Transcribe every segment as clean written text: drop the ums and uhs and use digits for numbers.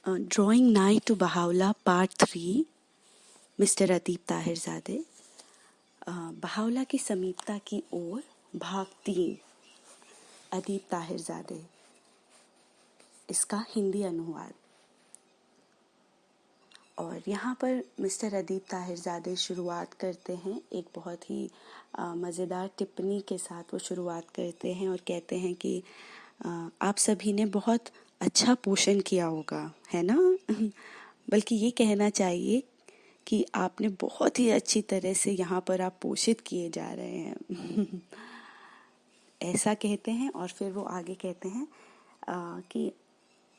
Drawing Nigh to Baha'u'llah Part 3, mister अदीब ताहिरज़ादे। बहाउला की समीपता की ओर भाग 3, अदीब ताहिरज़ादे। इसका हिंदी अनुवाद। और यहाँ पर मिस्टर अदीब ताहिरज़ादे शुरुआत करते हैं एक बहुत ही मज़ेदार टिप्पणी के साथ। वो शुरुआत करते हैं और कहते हैं कि आप सभी ने बहुत अच्छा पोषण किया होगा, है ना? बल्कि ये कहना चाहिए कि आपने बहुत ही अच्छी तरह से यहाँ पर आप पोषित किए जा रहे हैं। ऐसा कहते हैं और फिर वो आगे कहते हैं कि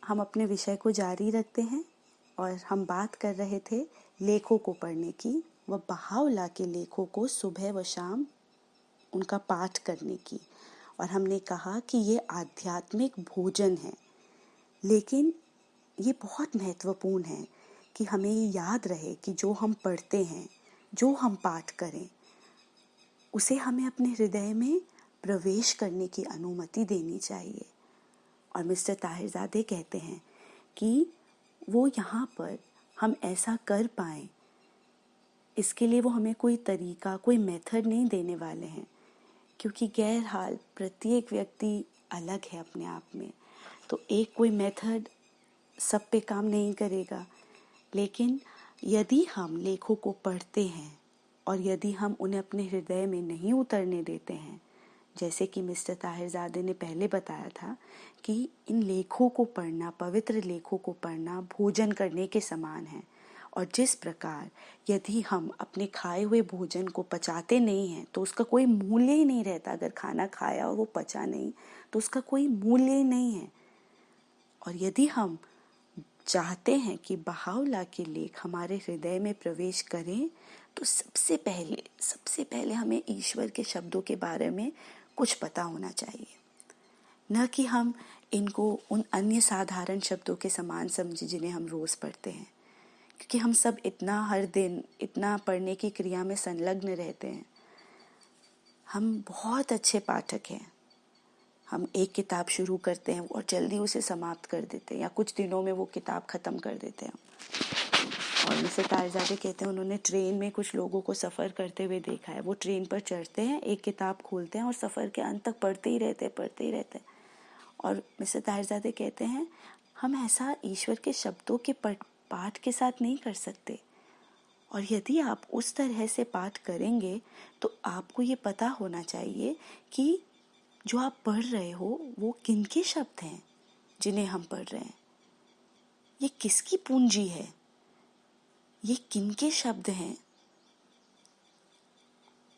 हम अपने विषय को जारी रखते हैं और हम बात कर रहे थे लेखों को पढ़ने की, व बहाउला के लेखों को सुबह व शाम उनका पाठ करने की। और हमने कहा कि ये आध्यात्मिक भोजन है, लेकिन ये बहुत महत्वपूर्ण है कि हमें ये याद रहे कि जो हम पढ़ते हैं, जो हम पाठ करें, उसे हमें अपने हृदय में प्रवेश करने की अनुमति देनी चाहिए। और मिस्टर ताहिरज़ादे कहते हैं कि वो यहाँ पर हम ऐसा कर पाएँ, इसके लिए वो हमें कोई तरीका, कोई मेथड नहीं देने वाले हैं, क्योंकि गैरहाल प्रत्येक व्यक्ति अलग है अपने आप में। तो एक कोई मेथड सब पे काम नहीं करेगा, लेकिन यदि हम लेखों को पढ़ते हैं और यदि हम उन्हें अपने हृदय में नहीं उतरने देते हैं, जैसे कि मिस्टर ताहिरज़ादे ने पहले बताया था कि इन लेखों को पढ़ना, पवित्र लेखों को पढ़ना भोजन करने के समान है। और जिस प्रकार यदि हम अपने खाए हुए भोजन को पचाते नहीं हैं तो उसका कोई मूल्य ही नहीं रहता। अगर खाना खाया और वो पचा नहीं तो उसका कोई मूल्य ही नहीं है। और यदि हम चाहते हैं कि बहाउला के लेख हमारे हृदय में प्रवेश करें, तो सबसे पहले हमें ईश्वर के शब्दों के बारे में कुछ पता होना चाहिए, न कि हम इनको उन अन्य साधारण शब्दों के समान समझें जिन्हें हम रोज़ पढ़ते हैं। क्योंकि हम सब इतना हर दिन इतना पढ़ने की क्रिया में संलग्न रहते हैं। हम बहुत अच्छे पाठक हैं। हम एक किताब शुरू करते हैं और जल्दी उसे समाप्त कर देते हैं, या कुछ दिनों में वो किताब ख़त्म कर देते हैं। और मिस्टर ताहिरज़ादे कहते हैं उन्होंने ट्रेन में कुछ लोगों को सफ़र करते हुए देखा है। वो ट्रेन पर चढ़ते हैं, एक किताब खोलते हैं और सफ़र के अंत तक पढ़ते ही रहते हैं। और मिस्टर ताहिरज़ादे कहते हैं हम ऐसा ईश्वर के शब्दों के पाठ के साथ नहीं कर सकते। और यदि आप उस तरह से पाठ करेंगे तो आपको ये पता होना चाहिए कि जो आप पढ़ रहे हो वो किनके शब्द हैं जिन्हें हम पढ़ रहे हैं। ये किसकी पूंजी है, ये किनके शब्द हैं।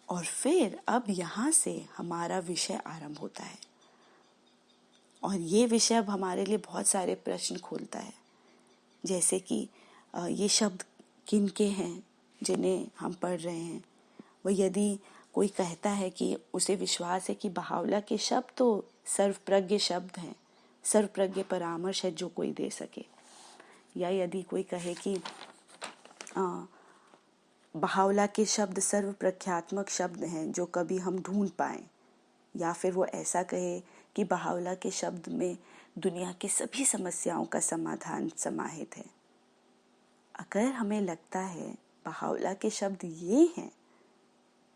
और फिर अब यहाँ से हमारा विषय आरंभ होता है। और ये विषय अब हमारे लिए बहुत सारे प्रश्न खोलता है, जैसे कि ये शब्द किनके हैं जिन्हें हम पढ़ रहे हैं। वह यदि कोई कहता है कि उसे विश्वास है कि बहाउला के शब्द तो सर्वप्रज्ञ शब्द हैं, सर्वप्रज्ञ परामर्श है जो कोई दे सके, या यदि कोई कहे कि बहाउला के शब्द सर्व प्रख्यात्मक शब्द हैं जो कभी हम ढूंढ पाएं, या फिर वो ऐसा कहे कि बहाउला के शब्द में दुनिया की सभी समस्याओं का समाधान समाहित है। अगर हमें लगता है बहाउला के शब्द ये हैं,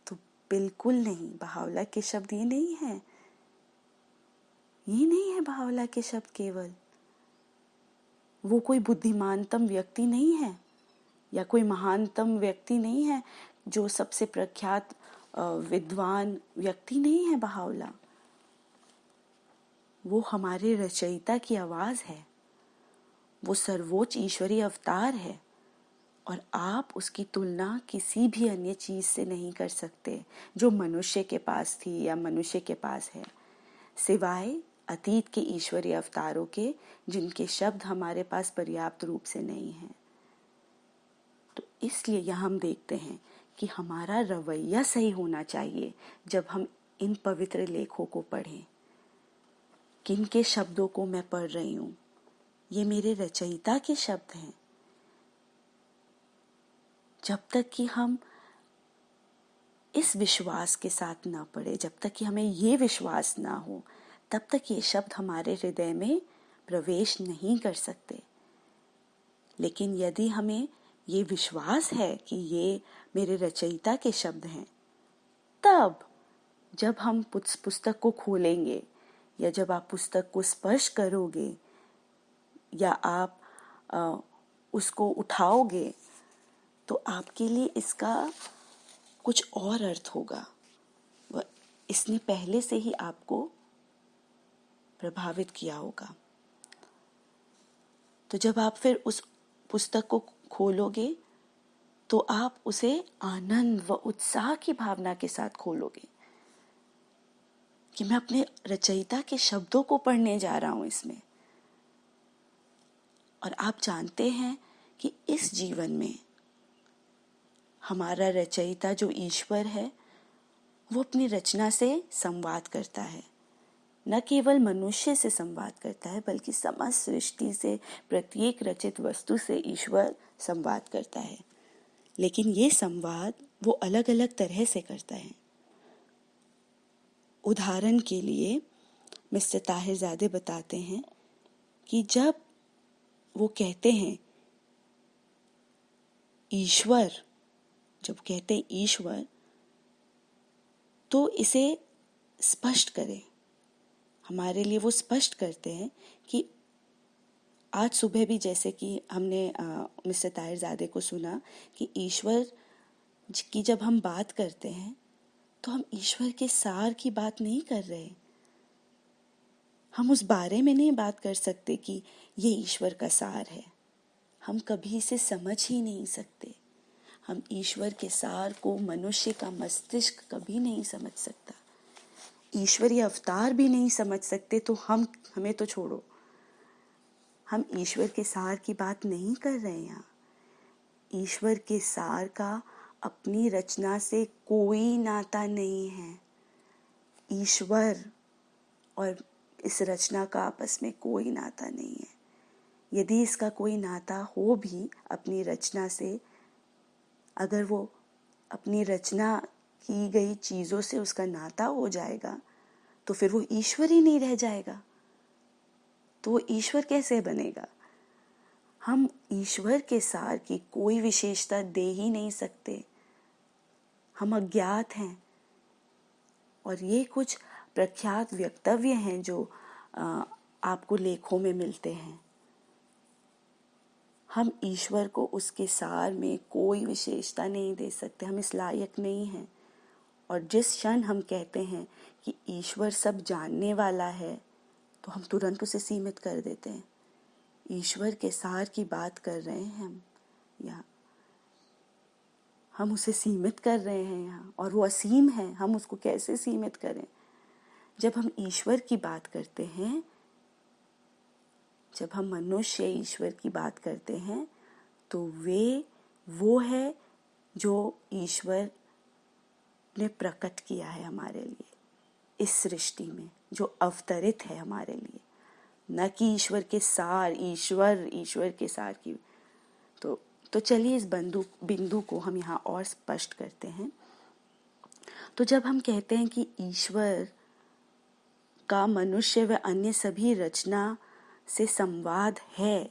तो बिल्कुल नहीं, बहाउला के शब्द ये नहीं है। ये नहीं है बहाउला के शब्द केवल। वो कोई बुद्धिमानतम व्यक्ति नहीं है या कोई महानतम व्यक्ति नहीं है, जो सबसे प्रख्यात विद्वान व्यक्ति नहीं है बहाउला। वो हमारे रचयिता की आवाज़ है। वो सर्वोच्च ईश्वरीय अवतार है और आप उसकी तुलना किसी भी अन्य चीज़ से नहीं कर सकते जो मनुष्य के पास थी या मनुष्य के पास है, सिवाय अतीत के ईश्वरीय अवतारों के, जिनके शब्द हमारे पास पर्याप्त रूप से नहीं हैं। तो इसलिए यहाँ हम देखते हैं कि हमारा रवैया सही होना चाहिए जब हम इन पवित्र लेखों को पढ़ें। किनके शब्दों को मैं पढ़ रही हूँ? ये मेरे रचयिता के शब्द हैं। जब तक कि हम इस विश्वास के साथ ना पढ़े, जब तक कि हमें ये विश्वास ना हो, तब तक ये शब्द हमारे हृदय में प्रवेश नहीं कर सकते। लेकिन यदि हमें ये विश्वास है कि ये मेरे रचयिता के शब्द हैं, तब जब हम पुस्तक को खोलेंगे या जब आप पुस्तक को स्पर्श करोगे या आप उसको उठाओगे, तो आपके लिए इसका कुछ और अर्थ होगा। इसने पहले से ही आपको प्रभावित किया होगा। तो जब आप फिर उस पुस्तक को खोलोगे तो आप उसे आनंद व उत्साह की भावना के साथ खोलोगे कि मैं अपने रचयिता के शब्दों को पढ़ने जा रहा हूं इसमें। और आप जानते हैं कि इस जीवन में हमारा रचयिता जो ईश्वर है, वो अपनी रचना से संवाद करता है। न केवल मनुष्य से संवाद करता है, बल्कि समस्त सृष्टि से, प्रत्येक रचित वस्तु से ईश्वर संवाद करता है। लेकिन ये संवाद वो अलग अलग तरह से करता है। उदाहरण के लिए मिस्टर ताहिरजादे बताते हैं कि जब वो कहते हैं ईश्वर, जब कहते हैं ईश्वर, तो इसे स्पष्ट करें। हमारे लिए वो स्पष्ट करते हैं कि आज सुबह भी जैसे कि हमने मिस्टर ताहिरजादे को सुना कि ईश्वर की जब हम बात करते हैं तो हम ईश्वर के सार की बात नहीं कर रहे। हम उस बारे में नहीं बात कर सकते कि ये ईश्वर का सार है। हम कभी इसे समझ ही नहीं सकते। हम ईश्वर के सार को मनुष्य का मस्तिष्क कभी नहीं समझ सकता। ईश्वरीय अवतार भी नहीं समझ सकते, तो हमें तो छोड़ो। हम ईश्वर के सार की बात नहीं कर रहे हैं यहाँ। ईश्वर के सार का अपनी रचना से कोई नाता नहीं है। ईश्वर और इस रचना का आपस में कोई नाता नहीं है। यदि इसका कोई नाता हो भी अपनी रचना से, अगर वो अपनी रचना की गई चीज़ों से उसका नाता हो जाएगा, तो फिर वो ईश्वर ही नहीं रह जाएगा। तो वो ईश्वर कैसे बनेगा? हम ईश्वर के सार की कोई विशेषता दे ही नहीं सकते। हम अज्ञात हैं। और ये कुछ प्रख्यात वक्तव्य हैं जो आपको लेखों में मिलते हैं। हम ईश्वर को उसके सार में कोई विशेषता नहीं दे सकते। हम इस लायक नहीं हैं। और जिस क्षण हम कहते हैं कि ईश्वर सब जानने वाला है, तो हम तुरंत उसे सीमित कर देते हैं। ईश्वर के सार की बात कर रहे हैं हम, या हम उसे सीमित कर रहे हैं यहाँ, और वो असीम है। हम उसको कैसे सीमित करें? जब हम ईश्वर की बात करते हैं, जब हम मनुष्य ईश्वर की बात करते हैं, तो वो है जो ईश्वर ने प्रकट किया है हमारे लिए इस सृष्टि में, जो अवतरित है हमारे लिए। न कि ईश्वर के सार, ईश्वर के सार की। तो चलिए इस बिंदु को हम यहाँ और स्पष्ट करते हैं। तो जब हम कहते हैं कि ईश्वर का मनुष्य व अन्य सभी रचना से संवाद है,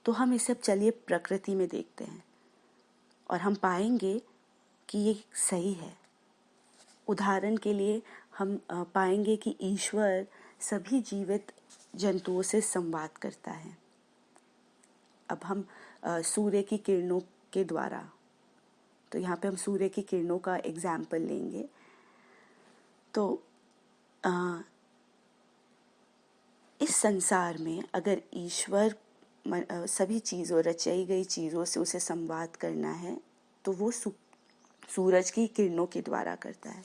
तो हम इसे अब चलिए प्रकृति में देखते हैं और हम पाएंगे कि ये सही है। उदाहरण के लिए हम पाएंगे कि ईश्वर सभी जीवित जंतुओं से संवाद करता है। अब हम सूर्य की किरणों के द्वारा, तो यहाँ पे हम सूर्य की किरणों का एग्जाम्पल लेंगे। तो इस संसार में अगर ईश्वर सभी चीज़ों, रचाई गई चीज़ों से उसे संवाद करना है, तो वो सूरज की किरणों के द्वारा करता है।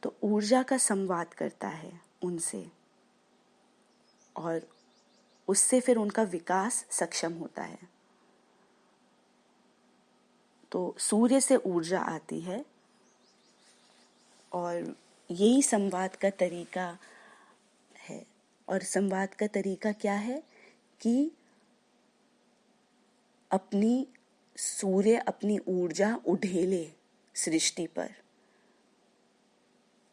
तो ऊर्जा का संवाद करता है उनसे, और उससे फिर उनका विकास सक्षम होता है। तो सूर्य से ऊर्जा आती है, और यही संवाद का तरीका है। और संवाद का तरीका क्या है कि सूर्य अपनी ऊर्जा उधेले सृष्टि पर।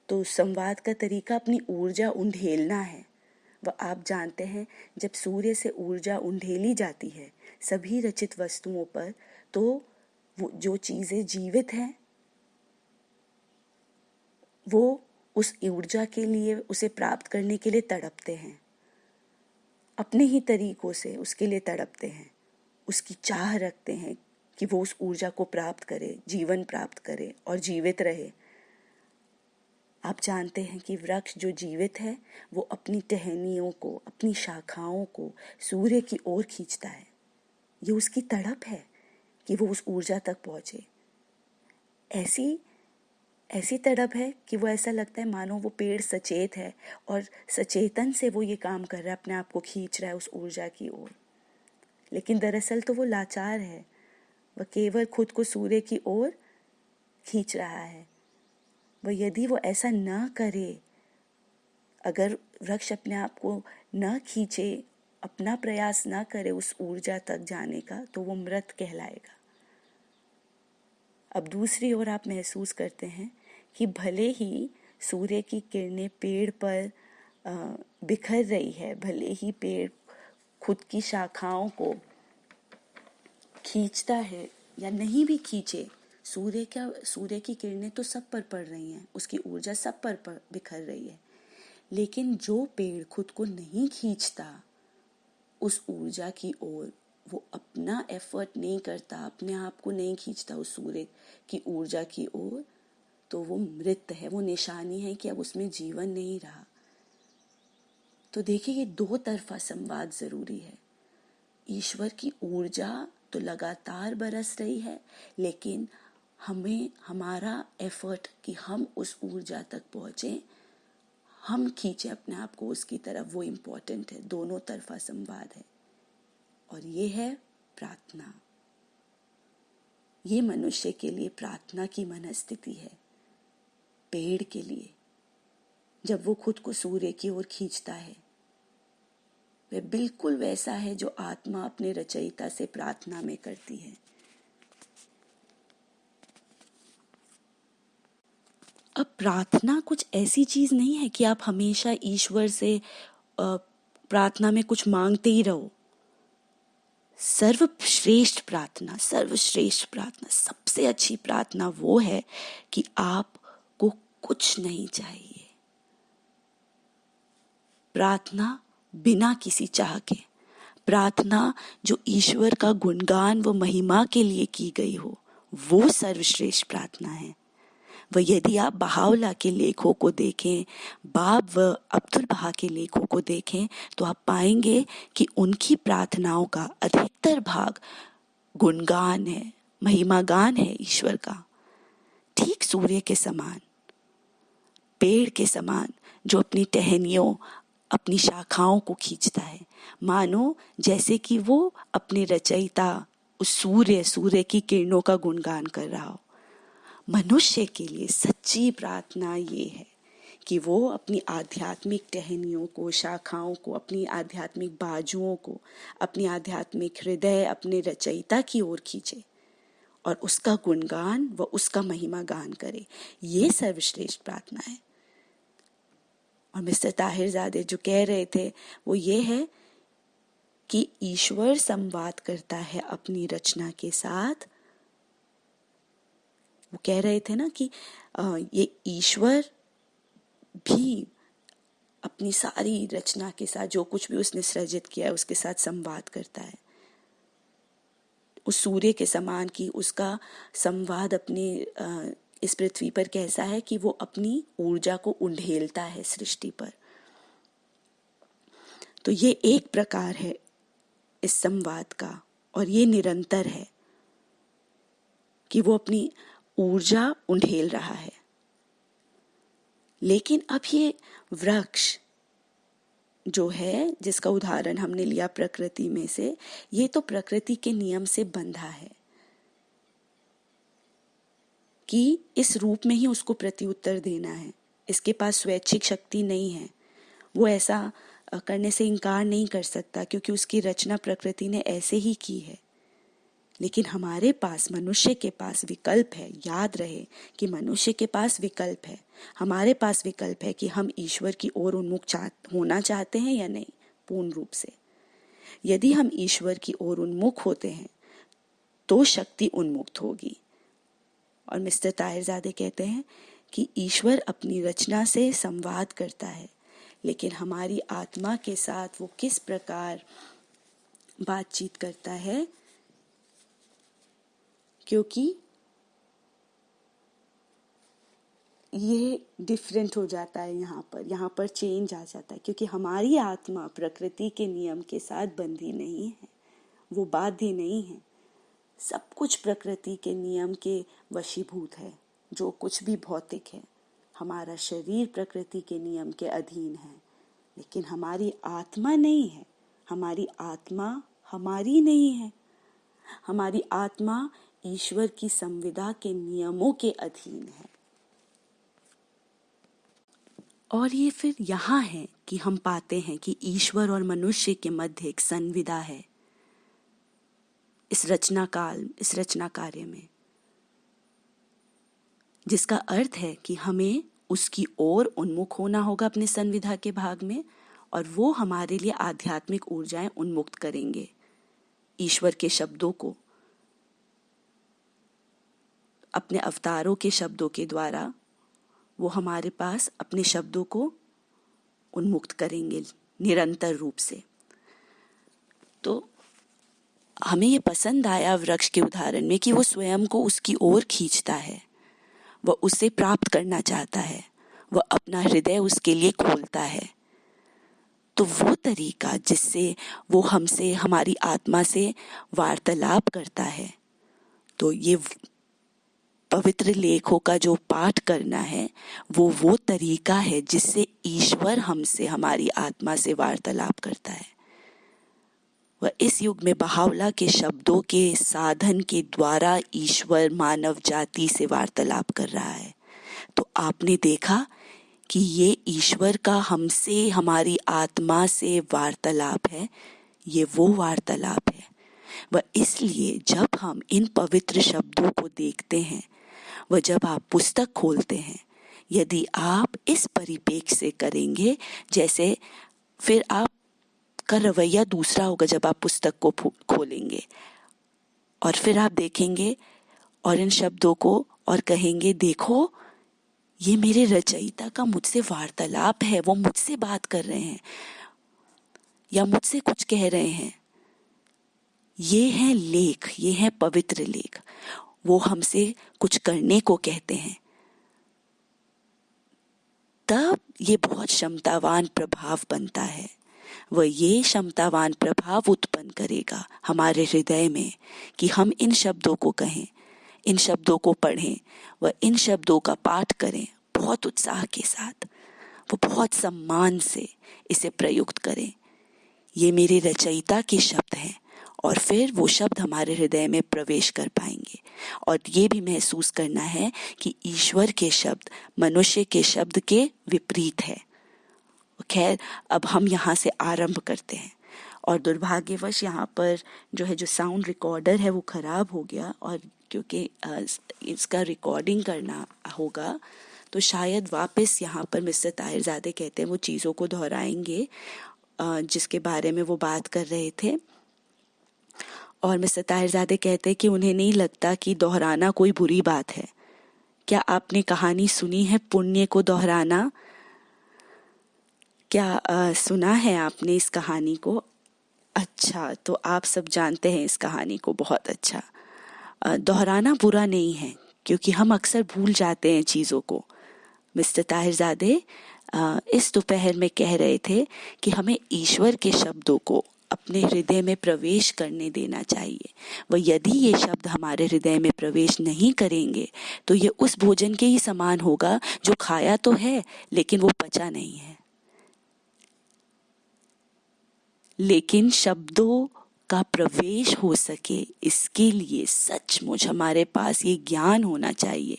तो संवाद का तरीका अपनी ऊर्जा उंधेलना है, वह आप जानते हैं जब सूर्य से ऊर्जा उंडेली जाती है सभी रचित वस्तुओं पर, तो वो जो चीज़ें जीवित हैं वो उस ऊर्जा के लिए, उसे प्राप्त करने के लिए तड़पते हैं, अपने ही तरीकों से उसके लिए तड़पते हैं, उसकी चाह रखते हैं कि वो उस ऊर्जा को प्राप्त करे, जीवन प्राप्त करे और जीवित रहे। आप जानते हैं कि वृक्ष जो जीवित है वो अपनी टहनियों को, अपनी शाखाओं को सूर्य की ओर खींचता है। ये उसकी तड़प है कि वो उस ऊर्जा तक पहुंचे। ऐसी तड़प है कि वो ऐसा लगता है मानो वो पेड़ सचेत है और सचेतन से वो ये काम कर रहा है, अपने आप को खींच रहा है उस ऊर्जा की ओर। लेकिन दरअसल तो वो लाचार है, वह केवल खुद को सूर्य की ओर खींच रहा है। वह यदि वो ऐसा न करे, अगर वृक्ष अपने आप को न खींचे, अपना प्रयास न करे उस ऊर्जा तक जाने का, तो वो मृत कहलाएगा। अब दूसरी ओर आप महसूस करते हैं कि भले ही सूर्य की किरणें पेड़ पर बिखर रही है, भले ही पेड़ खुद की शाखाओं को खींचता है या नहीं भी खींचे, सूर्य की किरणें तो सब पर पड़ रही हैं, उसकी ऊर्जा सब पर बिखर रही है। लेकिन जो पेड़ खुद को नहीं खींचता उस ऊर्जा की ओर, वो अपना एफर्ट नहीं करता, अपने आप को नहीं खींचता उस सूर्य की ऊर्जा की ओर, तो वो मृत है, वो निशानी है कि अब उसमें जीवन नहीं रहा। तो देखिए, ये दो तरफा संवाद जरूरी है। ईश्वर की ऊर्जा तो लगातार बरस रही है, लेकिन हमें हमारा एफर्ट कि हम उस ऊर्जा तक पहुंचे, हम खींचे अपने आप को उसकी तरफ, वो इम्पोर्टेंट है। दोनों तरफा संवाद है और ये है प्रार्थना। ये मनुष्य के लिए प्रार्थना की मनस्थिति है। पेड़ के लिए जब वो खुद को सूर्य की ओर खींचता है, वह बिल्कुल वैसा है जो आत्मा अपने रचयिता से प्रार्थना में करती है। अब प्रार्थना कुछ ऐसी चीज नहीं है कि आप हमेशा ईश्वर से प्रार्थना में कुछ मांगते ही रहो। सर्वश्रेष्ठ प्रार्थना, सबसे अच्छी प्रार्थना वो है कि आपको कुछ नहीं चाहिए। प्रार्थना बिना किसी चाह के, प्रार्थना जो ईश्वर का गुणगान व महिमा के लिए की गई हो, वो सर्वश्रेष्ठ प्रार्थना है। वह यदि आप बहावला के लेखों को देखें, बाब व अब्दुल बहा के लेखों को देखें, तो आप पाएंगे कि उनकी प्रार्थनाओं का अधिकतर भाग गुणगान है, महिमागान है ईश्वर का। ठीक सूर्य के समान, पेड़ के समान जो अपनी टहनियों, अपनी शाखाओं को खींचता है, मानो जैसे कि वो अपने रचयिता उस सूर्य की किरणों का गुणगान कर रहा हो। मनुष्य के लिए सच्ची प्रार्थना ये है कि वो अपनी आध्यात्मिक टहनियों को, शाखाओं को, अपनी आध्यात्मिक बाजुओं को, अपनी आध्यात्मिक हृदय अपने रचयिता की ओर खींचे और उसका गुणगान व उसका महिमा गान करे। ये सर्वश्रेष्ठ प्रार्थना है। और मिस्टर ताहिरजादे जो कह रहे थे वो ये है कि ईश्वर संवाद करता है अपनी रचना के साथ। वो कह रहे थे ना कि ये ईश्वर भी अपनी सारी रचना के साथ, जो कुछ भी उसने सृजित किया है उसके साथ संवाद करता है। उस सूर्य के समान कि उसका संवाद अपनी इस पृथ्वी पर कैसा है कि वो अपनी ऊर्जा को उंडेलता है सृष्टि पर। तो ये एक प्रकार है इस संवाद का, और ये निरंतर है कि वो अपनी ऊर्जा उंडेल रहा है। लेकिन अब ये वृक्ष जो है, जिसका उदाहरण हमने लिया प्रकृति में से, ये तो प्रकृति के नियम से बंधा है कि इस रूप में ही उसको प्रत्युत्तर देना है। इसके पास स्वैच्छिक शक्ति नहीं है, वो ऐसा करने से इनकार नहीं कर सकता क्योंकि उसकी रचना प्रकृति ने ऐसे ही की है। लेकिन हमारे पास, मनुष्य के पास विकल्प है। याद रहे कि मनुष्य के पास विकल्प है, हमारे पास विकल्प है कि हम ईश्वर की ओर उन्मुख होना चाहते हैं या नहीं, पूर्ण रूप से। यदि हम ईश्वर की ओर उन्मुख होते हैं तो शक्ति उन्मुक्त होगी। और मिस्टर ताहिरजादे कहते हैं कि ईश्वर अपनी रचना से संवाद करता है, लेकिन हमारी आत्मा के साथ वो किस प्रकार बातचीत करता है, क्योंकि ये डिफरेंट हो जाता है। यहाँ पर चेंज आ जाता है, क्योंकि हमारी आत्मा प्रकृति के नियम के साथ बंधी नहीं है, वो बाध्य नहीं है। सब कुछ प्रकृति के नियम के वशीभूत है, जो कुछ भी भौतिक है। हमारा शरीर प्रकृति के नियम के अधीन है, लेकिन हमारी आत्मा नहीं है। हमारी आत्मा हमारी नहीं है, हमारी आत्मा ईश्वर की संविदा के नियमों के अधीन है। और ये फिर यहाँ है कि हम पाते हैं कि ईश्वर और मनुष्य के मध्य एक संविदा है इस रचना कार्य में, जिसका अर्थ है कि हमें उसकी ओर उन्मुख होना होगा अपने संविदा के भाग में, और वो हमारे लिए आध्यात्मिक ऊर्जाएं उन्मुक्त करेंगे। ईश्वर के शब्दों को अपने अवतारों के शब्दों के द्वारा वो हमारे पास अपने शब्दों को उन्मुक्त करेंगे निरंतर रूप से। तो हमें ये पसंद आया वृक्ष के उदाहरण में कि वो स्वयं को उसकी ओर खींचता है, वह उसे प्राप्त करना चाहता है, वह अपना हृदय उसके लिए खोलता है। तो वो तरीका जिससे वो हमसे, हमारी आत्मा से वार्तालाप करता है, तो ये पवित्र लेखों का जो पाठ करना है वो तरीका है जिससे ईश्वर हमसे, हमारी आत्मा से वार्तालाप करता है। वह इस युग में बहावला के शब्दों के साधन के द्वारा ईश्वर मानव जाति से वार्तालाप कर रहा है। तो आपने देखा कि ये ईश्वर का हमसे, हमारी आत्मा से वार्तालाप है। ये वो वार्तालाप है। वह इसलिए जब हम इन पवित्र शब्दों को देखते हैं, वह जब आप पुस्तक खोलते हैं, यदि आप इस परिपेक्ष से करेंगे, जैसे फिर आपका रवैया दूसरा होगा जब आप पुस्तक को खोलेंगे और फिर आप देखेंगे और इन शब्दों को और कहेंगे, देखो ये मेरे रचयिता का मुझसे वार्तालाप है, वो मुझसे बात कर रहे हैं या मुझसे कुछ कह रहे हैं। ये है लेख, ये है पवित्र लेख, वो हमसे कुछ करने को कहते हैं। तब ये बहुत क्षमतावान प्रभाव बनता है। वह ये क्षमतावान प्रभाव उत्पन्न करेगा हमारे हृदय में कि हम इन शब्दों को कहें, इन शब्दों को पढ़ें, व इन शब्दों का पाठ करें बहुत उत्साह के साथ, वो बहुत सम्मान से इसे प्रयुक्त करें। ये मेरे रचयिता के शब्द हैं, और फिर वो शब्द हमारे हृदय में प्रवेश कर पाएंगे। और ये भी महसूस करना है कि ईश्वर के शब्द मनुष्य के शब्द के विपरीत है। खैर, अब हम यहाँ से आरंभ करते हैं, और दुर्भाग्यवश यहाँ पर जो साउंड रिकॉर्डर है वो ख़राब हो गया, और क्योंकि इसका रिकॉर्डिंग करना होगा तो शायद वापस यहाँ पर मिस्टर ताहिरजादे कहते हैं वो चीज़ों को दोहराएंगे जिसके बारे में वो बात कर रहे थे। और मिस्टर ताहिरजादे कहते हैं कि उन्हें नहीं लगता कि दोहराना कोई बुरी बात है। क्या आपने कहानी सुनी है पुण्य को दोहराना? क्या सुना है आपने इस कहानी को? अच्छा, तो आप सब जानते हैं इस कहानी को, बहुत अच्छा। दोहराना बुरा नहीं है, क्योंकि हम अक्सर भूल जाते हैं चीज़ों को। मिस्टर ताहिरजादे इस दोपहर में कह रहे थे कि हमें ईश्वर के शब्दों को अपने हृदय में प्रवेश करने देना चाहिए। वह यदि ये शब्द हमारे हृदय में प्रवेश नहीं करेंगे तो ये उस भोजन के ही समान होगा जो खाया तो है लेकिन वो पचा नहीं है। लेकिन शब्दों का प्रवेश हो सके इसके लिए सचमुच हमारे पास ये ज्ञान होना चाहिए,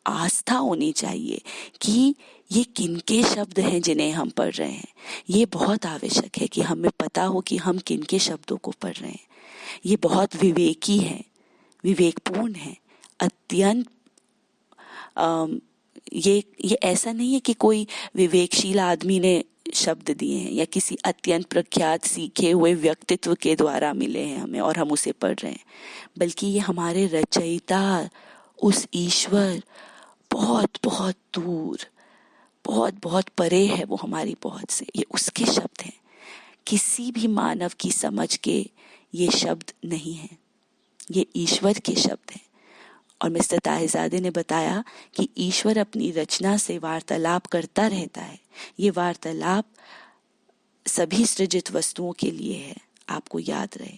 आस्था होनी चाहिए कि ये किनके शब्द हैं जिन्हें हम पढ़ रहे हैं। ये बहुत आवश्यक है कि हमें पता हो कि हम किनके शब्दों को पढ़ रहे हैं। ये बहुत विवेकी है विवेकपूर्ण है, अत्यंत ये ऐसा नहीं है कि कोई विवेकशील आदमी ने शब्द दिए हैं या किसी अत्यंत प्रख्यात सीखे हुए व्यक्तित्व के द्वारा मिले हैं हमें और हम उसे पढ़ रहे हैं, बल्कि ये हमारे रचयिता उस ईश्वर बहुत बहुत दूर, बहुत बहुत परे है वो हमारी पहुंच से, ये उसके शब्द हैं। किसी भी मानव की समझ के ये शब्द नहीं हैं, ये ईश्वर के शब्द हैं। और मिस्टर ताहिरजादे ने बताया कि ईश्वर अपनी रचना से वार्तालाप करता रहता है। ये वार्तालाप सभी सृजित वस्तुओं के लिए है, आपको याद रहे।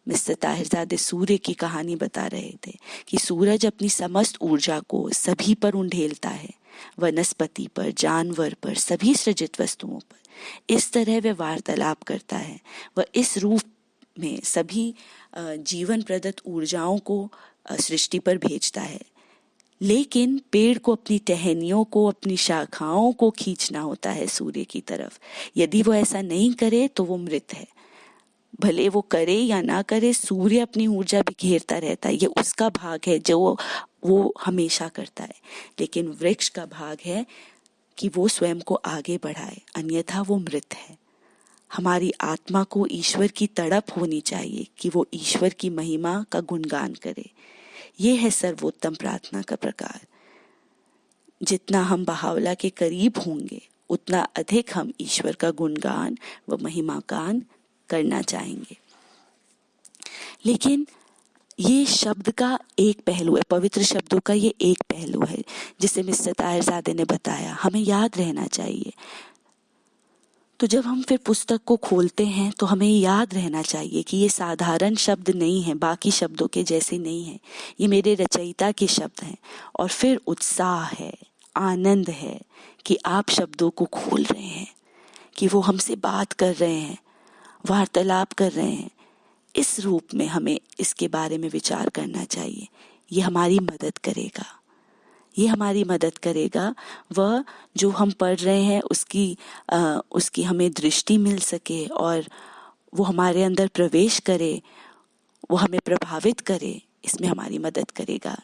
मिस्टर ताहिरजादे सूर्य की कहानी बता रहे थे कि सूरज अपनी समस्त ऊर्जा को सभी पर उंडेलता है, वनस्पति पर, जानवर पर, सभी सृजित वस्तुओं पर। इस तरह वह वार्तालाप करता है। वह इस रूप में सभी जीवन प्रदत्त ऊर्जाओं को सृष्टि पर भेजता है, लेकिन पेड़ को अपनी टहनियों को, अपनी शाखाओं को खींचना होता है सूर्य की तरफ। यदि वो ऐसा नहीं करे तो वो मृत है। भले वो करे या ना करे, सूर्य अपनी ऊर्जा बिखेरता रहता है, ये उसका भाग है जो वो हमेशा करता है। लेकिन वृक्ष का भाग है कि वो स्वयं को आगे बढ़ाए, अन्यथा वो मृत है। हमारी आत्मा को ईश्वर की तड़प होनी चाहिए कि वो ईश्वर की महिमा का गुणगान करे। ये है सर्वोत्तम प्रार्थना का प्रकार। जितना हम बहावला के करीब होंगे उतना अधिक हम ईश्वर का गुणगान व महिमागान करना चाहेंगे। लेकिन ये शब्द का एक पहलू है, पवित्र शब्दों का ये एक पहलू है जिसे मिस्टर ताहिरजादे ने बताया, हमें याद रहना चाहिए। तो जब हम फिर पुस्तक को खोलते हैं तो हमें याद रहना चाहिए कि ये साधारण शब्द नहीं है, बाकी शब्दों के जैसे नहीं है, ये मेरे रचयिता के शब्द हैं। और फिर उत्साह है, आनंद है कि आप शब्दों को खोल रहे हैं, कि वो हमसे बात कर रहे हैं, वार्तालाप कर रहे हैं। इस रूप में हमें इसके बारे में विचार करना चाहिए। ये हमारी मदद करेगा, ये हमारी मदद करेगा। वह जो हम पढ़ रहे हैं उसकी हमें दृष्टि मिल सके और वो हमारे अंदर प्रवेश करे, वो हमें प्रभावित करे, इसमें हमारी मदद करेगा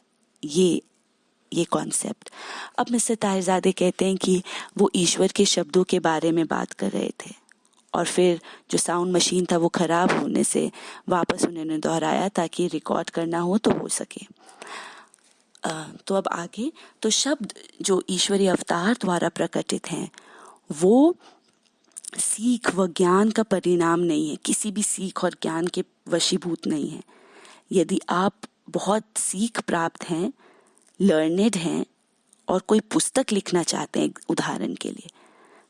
ये कॉन्सेप्ट। अब मिस्टर ताहिरजादे कहते हैं कि वो ईश्वर के शब्दों के बारे में बात कर रहे थे और फिर जो साउंड मशीन था वो खराब होने से वापस उन्होंने दोहराया ताकि रिकॉर्ड करना हो तो हो सके। तो अब आगे, तो शब्द जो ईश्वरीय अवतार द्वारा प्रकटित हैं वो सीख व ज्ञान का परिणाम नहीं है, किसी भी सीख और ज्ञान के वशीभूत नहीं है। यदि आप बहुत सीख प्राप्त हैं, लर्नेड हैं और कोई पुस्तक लिखना चाहते हैं उदाहरण के लिए,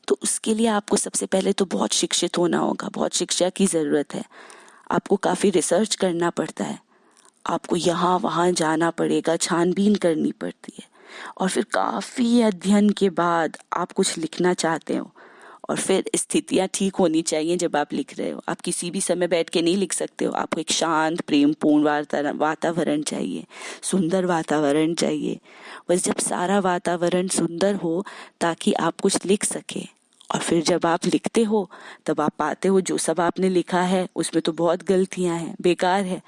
तो उसके लिए आपको सबसे पहले तो बहुत शिक्षित होना होगा, बहुत शिक्षा की ज़रूरत है। आपको काफ़ी रिसर्च करना पड़ता है, आपको यहाँ वहाँ जाना पड़ेगा, छानबीन करनी पड़ती है और फिर काफ़ी अध्ययन के बाद आप कुछ लिखना चाहते हो और फिर स्थितियाँ ठीक होनी चाहिए जब आप लिख रहे हो। आप किसी भी समय बैठ के नहीं लिख सकते हो, आपको एक शांत प्रेमपूर्ण वातावरण चाहिए, सुंदर वातावरण चाहिए। बस जब सारा वातावरण सुंदर हो ताकि आप कुछ लिख सके, और फिर जब आप लिखते हो तब आप पाते हो जो सब आपने लिखा है उसमें तो बहुत गलतियाँ हैं, बेकार है।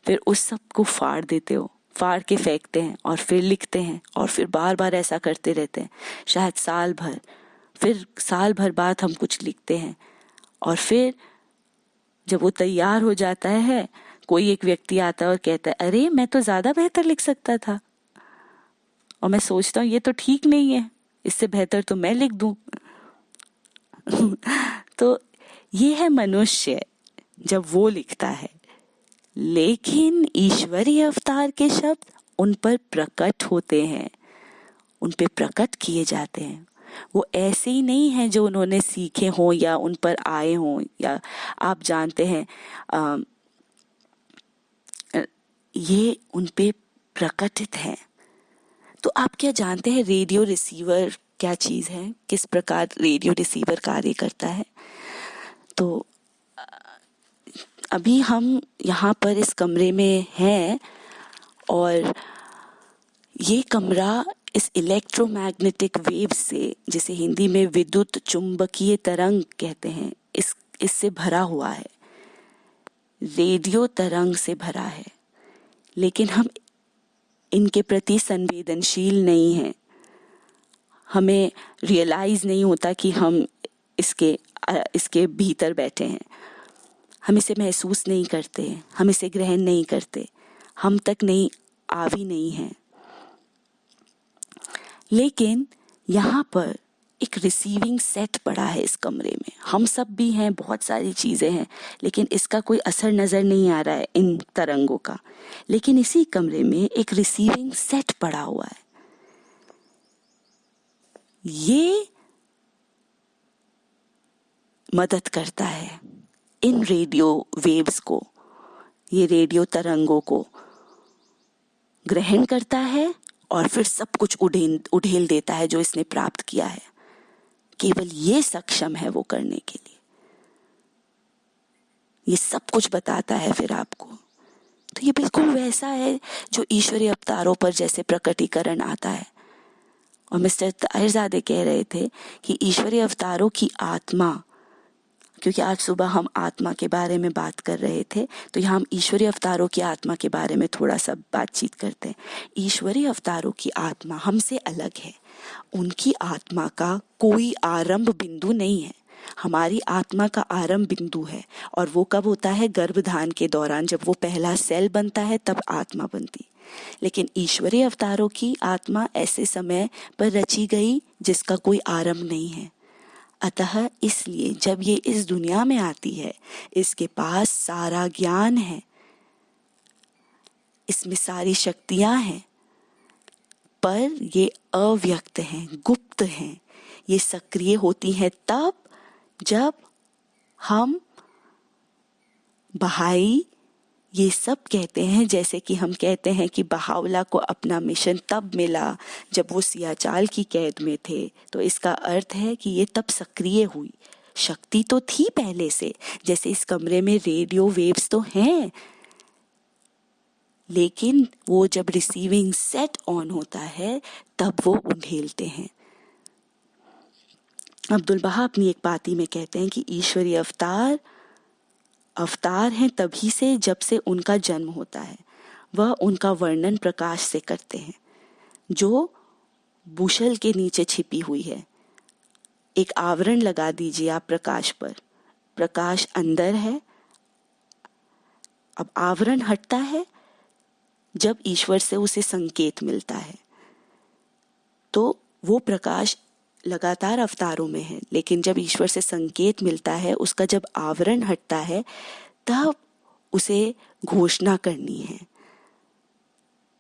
फिर उस सब को फाड़ देते हो, फाड़ के फेंकते हैं और फिर लिखते हैं और फिर बार बार ऐसा करते रहते हैं, शायद साल भर। फिर साल भर बाद हम कुछ लिखते हैं और फिर जब वो तैयार हो जाता है कोई एक व्यक्ति आता है और कहता है अरे मैं तो ज़्यादा बेहतर लिख सकता था। और मैं सोचता हूँ ये तो ठीक नहीं है, इससे बेहतर तो मैं लिख दूँ। तो ये है मनुष्य जब वो लिखता है, लेकिन ईश्वरीय अवतार के शब्द उन पर प्रकट होते हैं, उन पे प्रकट किए जाते हैं। वो ऐसे ही नहीं है जो उन्होंने सीखे हों या उन पर आए हों, या आप जानते हैं ये उन पे प्रकटित है। तो आप क्या जानते हैं रेडियो रिसीवर क्या चीज़ है, किस प्रकार रेडियो रिसीवर कार्य करता है? तो अभी हम यहाँ पर इस कमरे में हैं और ये कमरा इस इलेक्ट्रोमैग्नेटिक वेव से, जिसे हिंदी में विद्युत चुंबकीय तरंग कहते हैं, इससे भरा हुआ है, रेडियो तरंग से भरा है। लेकिन हम इनके प्रति संवेदनशील नहीं हैं। हमें रियलाइज नहीं होता कि हम इसके भीतर बैठे हैं। हम इसे महसूस नहीं करते, हम इसे ग्रहण नहीं करते, हम तक नहीं आवी नहीं हैं। लेकिन यहाँ पर एक रिसीविंग सेट पड़ा है इस कमरे में। हम सब भी हैं, बहुत सारी चीज़ें हैं, लेकिन इसका कोई असर नज़र नहीं आ रहा है इन तरंगों का। लेकिन इसी कमरे में एक रिसीविंग सेट पड़ा हुआ है। ये मदद करता है इन रेडियो वेव्स को, ये रेडियो तरंगों को ग्रहण करता है और फिर सब कुछ उड़ेल देता है जो इसने प्राप्त किया है। केवल ये सक्षम है वो करने के लिए। ये सब कुछ बताता है फिर आपको। तो ये बिल्कुल वैसा है जो ईश्वरीय अवतारों पर जैसे प्रकटीकरण आता है। और मिस्टर ताहिरजादे कह रहे थे कि ईश्वरीय अवतारों की आत्मा, क्योंकि आज सुबह हम आत्मा के बारे में बात कर रहे थे, तो यहाँ हम ईश्वरीय अवतारों की आत्मा के बारे में थोड़ा सा बातचीत करते हैं। ईश्वरीय अवतारों की आत्मा हमसे अलग है। उनकी आत्मा का कोई आरंभ बिंदु नहीं है। हमारी आत्मा का आरंभ बिंदु है, और वो कब होता है? गर्भधान के दौरान, जब वो पहला सेल बनता है तब आत्मा बनती। लेकिन ईश्वरीय अवतारों की आत्मा ऐसे समय पर रची गई जिसका कोई आरंभ नहीं है। अतः इसलिए जब ये इस दुनिया में आती है, इसके पास सारा ज्ञान है, इसमें सारी शक्तियां हैं, पर ये अव्यक्त हैं, गुप्त हैं। ये सक्रिय होती हैं तब जब हम बहाई ये सब कहते हैं। जैसे कि हम कहते हैं कि बहावला को अपना मिशन तब मिला जब वो सियाचाल की कैद में थे, तो इसका अर्थ है कि ये तब सक्रिय हुई। शक्ति तो थी पहले से, जैसे इस कमरे में रेडियो वेव्स तो हैं, लेकिन वो जब रिसीविंग सेट ऑन होता है तब वो उंडेलते हैं। अब्दुल बहा अपनी एक पाती में कहते हैं कि ईश्वरीय अवतार हैं तभी से जब से उनका जन्म होता है। वह उनका वर्णन प्रकाश से करते हैं जो बुशल के नीचे छिपी हुई है। एक आवरण लगा दीजिए आप प्रकाश पर, प्रकाश अंदर है। अब आवरण हटता है जब ईश्वर से उसे संकेत मिलता है, तो वो प्रकाश लगातार अवतारों में है, लेकिन जब ईश्वर से संकेत मिलता है, उसका जब आवरण हटता है, तब उसे घोषणा करनी है,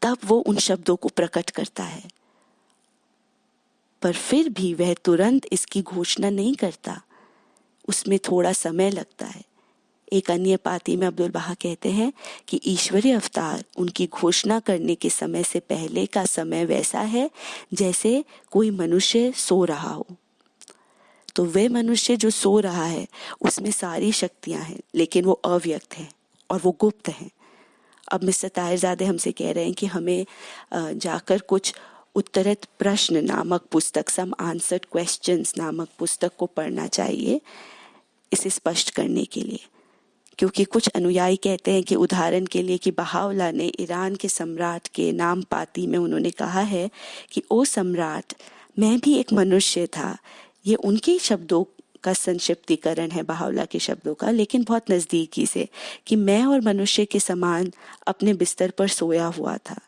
तब वो उन शब्दों को प्रकट करता है। पर फिर भी वह तुरंत इसकी घोषणा नहीं करता, उसमें थोड़ा समय लगता है। एक अन्य पाती में अब्दुल बहा कहते हैं कि ईश्वरीय अवतार उनकी घोषणा करने के समय से पहले का समय वैसा है जैसे कोई मनुष्य सो रहा हो। तो वह मनुष्य जो सो रहा है उसमें सारी शक्तियां हैं, लेकिन वो अव्यक्त है और वो गुप्त है। अब मिस्टर ताहिरजादे हमसे कह रहे हैं कि हमें जाकर कुछ उत्तरित प्रश्न नामक पुस्तक, सम आंसर्ड क्वेश्चंस नामक पुस्तक को पढ़ना चाहिए इसे स्पष्ट करने के लिए। क्योंकि कुछ अनुयायी कहते हैं कि उदाहरण के लिए कि बहावला ने ईरान के सम्राट के नाम पाती में उन्होंने कहा है कि ओ सम्राट, मैं भी एक मनुष्य था। ये उनके शब्दों का संक्षिप्तीकरण है बहावला के शब्दों का, लेकिन बहुत नज़दीकी से, कि मैं और मनुष्य के समान अपने बिस्तर पर सोया हुआ था।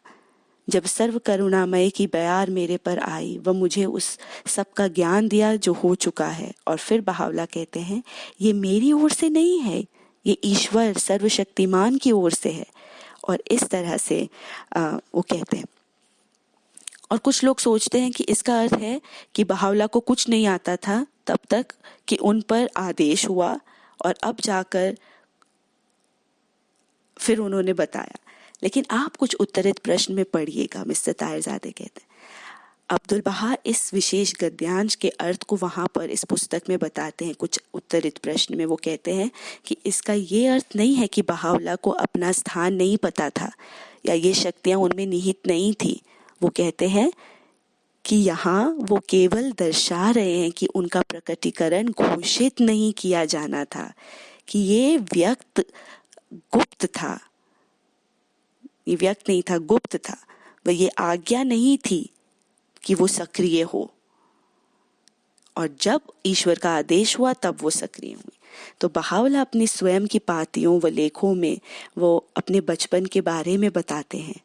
जब सर्व करुणामय की बयार मेरे पर आई, वह मुझे उस सब का ज्ञान दिया जो हो चुका है। और फिर बहावला कहते हैं, ये मेरी ओर से नहीं है, ये ईश्वर सर्वशक्तिमान की ओर से है। और इस तरह से वो कहते हैं। और कुछ लोग सोचते हैं कि इसका अर्थ है कि बहावला को कुछ नहीं आता था तब तक कि उन पर आदेश हुआ और अब जाकर फिर उन्होंने बताया। लेकिन आप कुछ उत्तरित प्रश्न में पढ़िएगा, मिस्टर ताहिरजादे कहते हैं। अब्दुल बहा इस विशेष गद्यांश के अर्थ को वहाँ पर इस पुस्तक में बताते हैं। कुछ उत्तरित प्रश्न में वो कहते हैं कि इसका ये अर्थ नहीं है कि बहावला को अपना स्थान नहीं पता था या ये शक्तियाँ उनमें निहित नहीं थी। वो कहते हैं कि यहाँ वो केवल दर्शा रहे हैं कि उनका प्रकटीकरण घोषित नहीं किया जाना था, कि ये व्यक्त गुप्त था, ये व्यक्त नहीं था, गुप्त था। वह ये आज्ञा नहीं थी कि वो सक्रिय हो, और जब ईश्वर का आदेश हुआ तब वो सक्रिय हुई। तो बहावला अपने स्वयं की पातियों व लेखों में वो अपने बचपन के बारे में बताते हैं।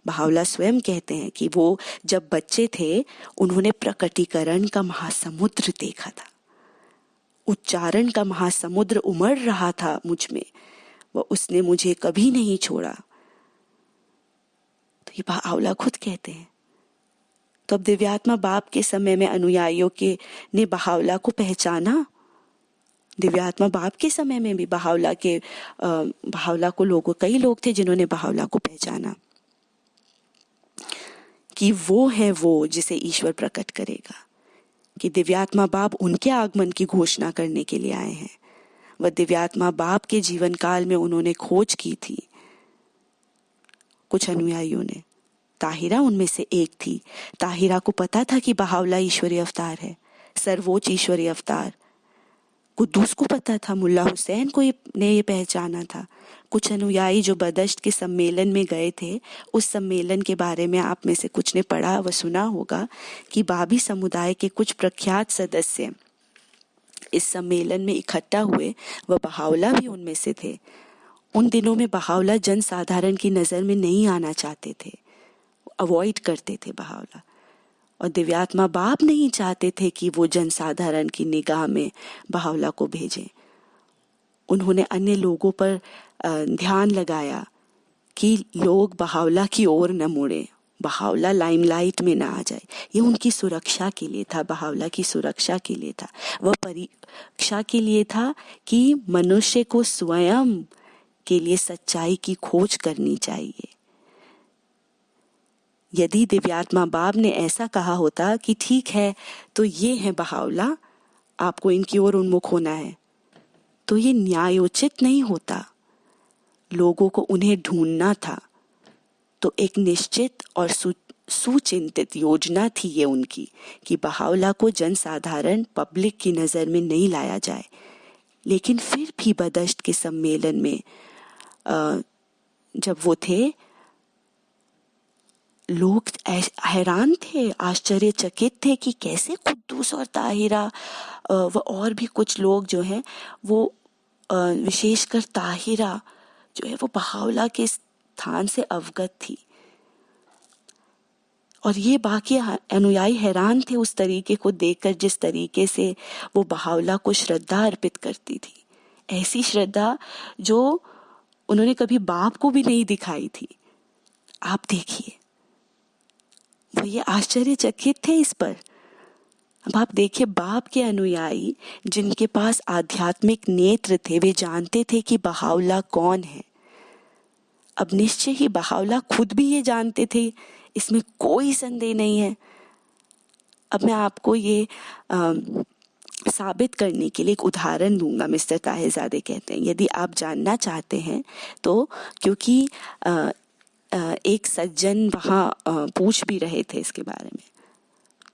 बहावला स्वयं कहते हैं कि वो जब बच्चे थे उन्होंने प्रकटीकरण का महासमुद्र देखा था, उच्चारण का महासमुद्र उमड़ रहा था मुझ में, वह उसने मुझे कभी नहीं छोड़ा। तो ये बहावला खुद कहते हैं। तो अब दिव्यात्मा बाप के समय में अनुयायियों के ने बहावला को पहचाना। दिव्यात्मा बाप के समय में भी बहावला को कई लोग थे जिन्होंने बहावला को पहचाना कि वो है वो जिसे ईश्वर प्रकट करेगा, कि दिव्यात्मा बाप उनके आगमन की घोषणा करने के लिए आए हैं। वह दिव्यात्मा बाप के जीवन काल में उन्होंने खोज की थी। कुछ अनुयायियों ने, ताहिरा उनमें से एक थी। ताहिरा को पता था कि बहावला ईश्वरीय अवतार है, सर्वोच्च ईश्वरीय अवतार। कुद्दूस को पता था, मुल्ला हुसैन ने ये पहचाना था। कुछ अनुयायी जो बदश्त के सम्मेलन में गए थे, उस सम्मेलन के बारे में आप में से कुछ ने पढ़ा व सुना होगा कि बाबी समुदाय के कुछ प्रख्यात सदस्य इस सम्मेलन में इकट्ठा हुए, वह बहावला भी उनमें से थे। उन दिनों में बहावला जनसाधारण की नज़र में नहीं आना चाहते थे, अवॉइड करते थे बहावला, और दिव्यात्मा बाप नहीं चाहते थे कि वो जनसाधारण की निगाह में बहावला को भेजें। उन्होंने अन्य लोगों पर ध्यान लगाया कि लोग बहावला की ओर न मुड़े, बहावला लाइमलाइट में ना आ जाए। ये उनकी सुरक्षा के लिए था, बहावला की सुरक्षा के लिए था, वह परीक्षा के लिए था कि मनुष्य को स्वयं के लिए सच्चाई की खोज करनी चाहिए। यदि दिव्यात्मा बाप ने ऐसा कहा होता कि ठीक है तो ये है बहावला, आपको इनकी ओर उन्मुख होना है, तो ये न्यायोचित नहीं होता। लोगों को उन्हें ढूंढना था। तो एक निश्चित और सुचिंतित योजना थी ये उनकी कि बहावला को जनसाधारण पब्लिक की नज़र में नहीं लाया जाए। लेकिन फिर भी बदश्त के सम्मेलन में जब वो थे, लोग हैरान थे, आश्चर्यचकित थे कि कैसे कुद्दूस और ताहिरा व और भी कुछ लोग जो हैं वो विशेषकर ताहिरा जो है वो बहावला के स्थान से अवगत थी। और ये बाकी अनुयायी हैरान थे उस तरीके को देखकर, जिस तरीके से वो बहावला को श्रद्धा अर्पित करती थी। ऐसी श्रद्धा जो उन्होंने कभी बाप को भी नहीं दिखाई थी। आप देखिए, वो ये आश्चर्यचकित थे इस पर। अब आप देखिए, बाप के अनुयायी जिनके पास आध्यात्मिक नेत्र थे, वे जानते थे कि बहावला कौन है। अब निश्चय ही बहावला खुद भी ये जानते थे, इसमें कोई संदेह नहीं है। अब मैं आपको ये साबित करने के लिए एक उदाहरण दूंगा। मिस्टर ताहिरजादे कहते हैं, यदि आप जानना चाहते हैं तो, क्योंकि एक सज्जन वहाँ पूछ भी रहे थे इसके बारे में।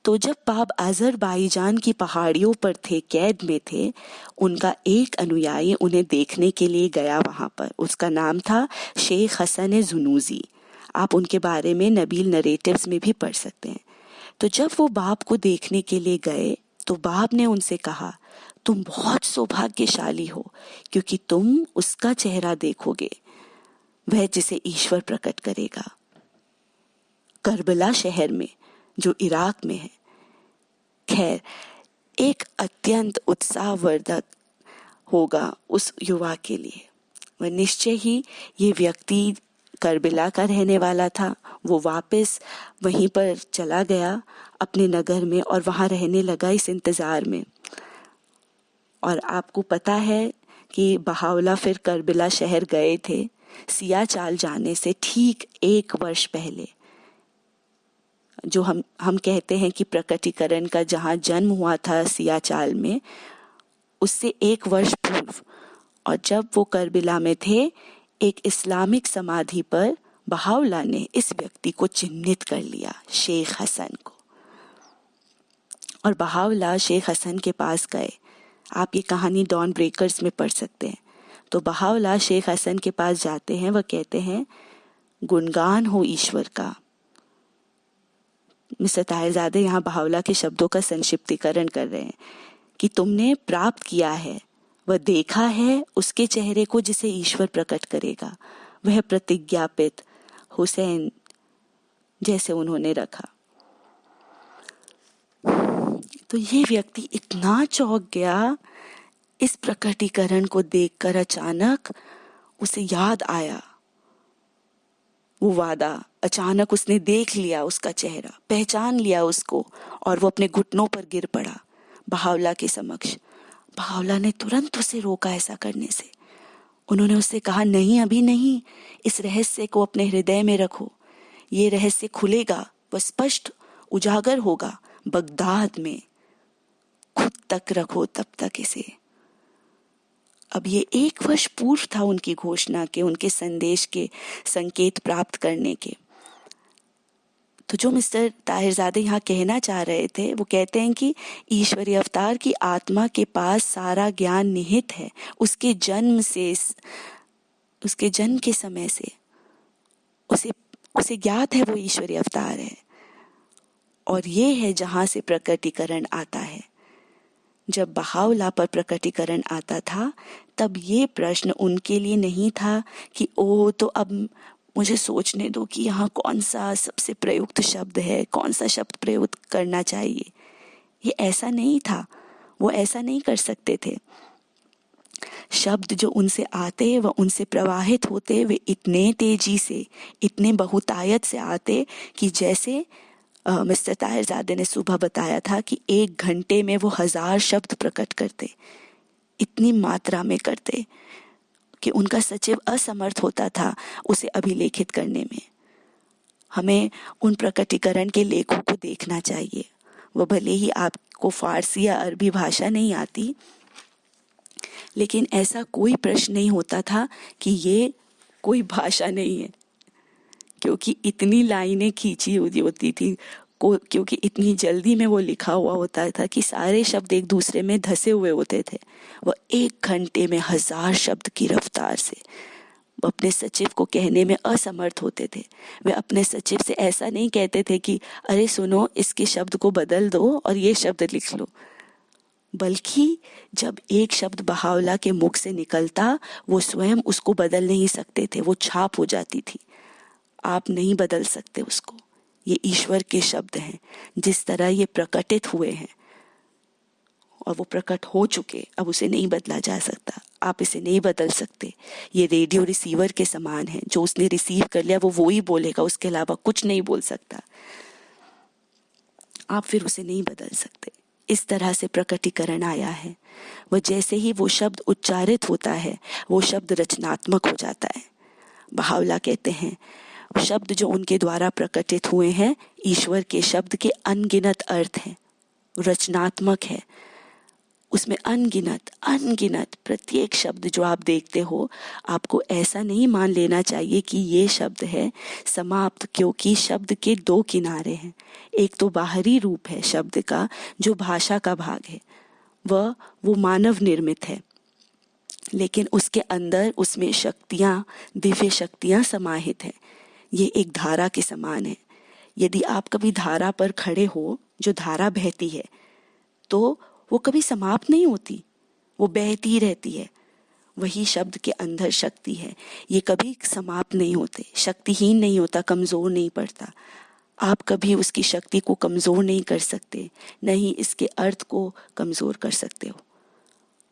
तो जब बाप अज़रबाईजान की पहाड़ियों पर थे, कैद में थे, उनका एक अनुयायी उन्हें देखने के लिए गया वहाँ पर। उसका नाम था शेख हसन जुनूजी। आप उनके बारे में नबील नरेटिव्स में भी पढ़ सकते हैं। तो जब वो बाप को देखने के लिए गए तो बाप ने उनसे कहा, तुम बहुत सौभाग्यशाली हो क्योंकि तुम उसका चेहरा देखोगे, वह जिसे ईश्वर प्रकट करेगा। करबला शहर में जो इराक में है। खैर, एक अत्यंत उत्साहवर्धक होगा उस युवा के लिए। वह निश्चय ही ये व्यक्ति करबला का रहने वाला था। वो वापस वहीं पर चला गया अपने नगर में और वहाँ रहने लगा इस इंतज़ार में। और आपको पता है कि बहावला फिर करबला शहर गए थे सियाचाल जाने से ठीक 1 वर्ष पहले। जो हम कहते हैं कि प्रकटीकरण का जहाँ जन्म हुआ था सियाचाल में, उससे 1 वर्ष पूर्व। और जब वो करबला में थे, एक इस्लामिक समाधि पर बहावला ने इस व्यक्ति को चिन्हित कर लिया, शेख हसन को। और बहावला शेख हसन के पास गए। आप ये कहानी डॉन ब्रेकर्स में पढ़ सकते हैं। तो बहावला शेख हसन के पास जाते हैं। वह कहते हैं, गुणगान हो ईश्वर का। मिस्टर ताहिरजादे यहाँ बावला के शब्दों का संक्षिप्तीकरण कर रहे हैं कि तुमने प्राप्त किया है, वह देखा है उसके चेहरे को जिसे ईश्वर प्रकट करेगा, वह प्रतिज्ञापित हुसैन जैसे उन्होंने रखा। तो ये व्यक्ति इतना चौंक गया इस प्रकटीकरण को देखकर, अचानक उसे याद आया वो वादा। अचानक उसने देख लिया उसका चेहरा, पहचान लिया उसको, और वो अपने घुटनों पर गिर पड़ा बावला के समक्ष। बावला ने तुरंत उसे रोका ऐसा करने से। उन्होंने उससे कहा, नहीं, अभी नहीं, इस रहस्य को अपने हृदय में रखो। ये रहस्य खुलेगा, वह स्पष्ट उजागर होगा बगदाद में। खुद तक रखो तब तक इसे। अब ये 1 वर्ष पूर्व था उनकी घोषणा के, उनके संदेश के संकेत प्राप्त करने के। तो जो मिस्टर ताहिरजादे यहाँ कहना चाह रहे थे, वो कहते हैं कि ईश्वरीय अवतार की आत्मा के पास सारा ज्ञान निहित है। उसके जन्म के समय से उसे ज्ञात है वो ईश्वरीय अवतार है। और ये है जहाँ से प्रकटीकरण आता है। जब बावला पर प्रकटीकरण आता था, तब ये प्रश्न उनके लिए नहीं था कि ओ, तो अब मुझे सोचने दो कि यहाँ कौन सा सबसे प्रयुक्त शब्द है, कौन सा शब्द प्रयुक्त करना चाहिए। ये ऐसा नहीं था, वो ऐसा नहीं कर सकते थे। शब्द जो उनसे आते व उनसे प्रवाहित होते, वे इतने तेजी से, इतने बहुतायत से आते कि जैसे मिस्टर ताहिरजादे ने सुबह बताया था कि 1 घंटे में वो 1000 शब्द प्रकट करते। इतनी मात्रा में करते कि उनका सचिव असमर्थ होता था उसे अभिलेखित करने में। हमें उन प्रकटीकरण के लेखों को देखना चाहिए। वह भले ही आपको फारसी या अरबी भाषा नहीं आती, लेकिन ऐसा कोई प्रश्न नहीं होता था कि ये कोई भाषा नहीं है, क्योंकि इतनी लाइनें खींची हुई होती थी, क्योंकि इतनी जल्दी में वो लिखा हुआ होता था कि सारे शब्द एक दूसरे में धसे हुए होते थे। वह 1 घंटे में 1000 शब्द की रफ्तार से वो अपने सचिव को कहने में असमर्थ होते थे। वे अपने सचिव से ऐसा नहीं कहते थे कि अरे सुनो, इसके शब्द को बदल दो और ये शब्द लिख लो, बल्कि जब एक शब्द बावला के मुख से निकलता, वो स्वयं उसको बदल नहीं सकते थे, वो छाप हो जाती थी। आप नहीं बदल सकते उसको। ये ईश्वर के शब्द हैं, जिस तरह ये प्रकटित हुए हैं और वो प्रकट हो चुके, अब उसे नहीं बदला जा सकता। आप इसे नहीं बदल सकते। ये रेडियो रिसीवर के समान है, जो उसने रिसीव कर लिया वो ही बोलेगा, उसके अलावा कुछ नहीं बोल सकता। आप फिर उसे नहीं बदल सकते। इस तरह से प्रकटीकरण आया है। वह जैसे ही वो शब्द उच्चारित होता है, वो शब्द रचनात्मक हो जाता है। बावला कहते हैं, शब्द जो उनके द्वारा प्रकटित हुए हैं, ईश्वर के शब्द के अनगिनत अर्थ हैं, रचनात्मक है। उसमें अनगिनत प्रत्येक शब्द जो आप देखते हो, आपको ऐसा नहीं मान लेना चाहिए कि ये शब्द है समाप्त, क्योंकि शब्द के 2 किनारे हैं। एक तो बाहरी रूप है शब्द का, जो भाषा का भाग है, वो मानव निर्मित है, लेकिन उसके अंदर उसमें शक्तियाँ, दिव्य शक्तियाँ समाहित है। ये एक धारा के समान है। यदि आप कभी धारा पर खड़े हो, जो धारा बहती है, तो वो कभी समाप्त नहीं होती, वो बहती रहती है। वही शब्द के अंदर शक्ति है, ये कभी समाप्त नहीं होते, शक्तिहीन नहीं होता, कमज़ोर नहीं पड़ता। आप कभी उसकी शक्ति को कमज़ोर नहीं कर सकते, नहीं इसके अर्थ को कमज़ोर कर सकते हो।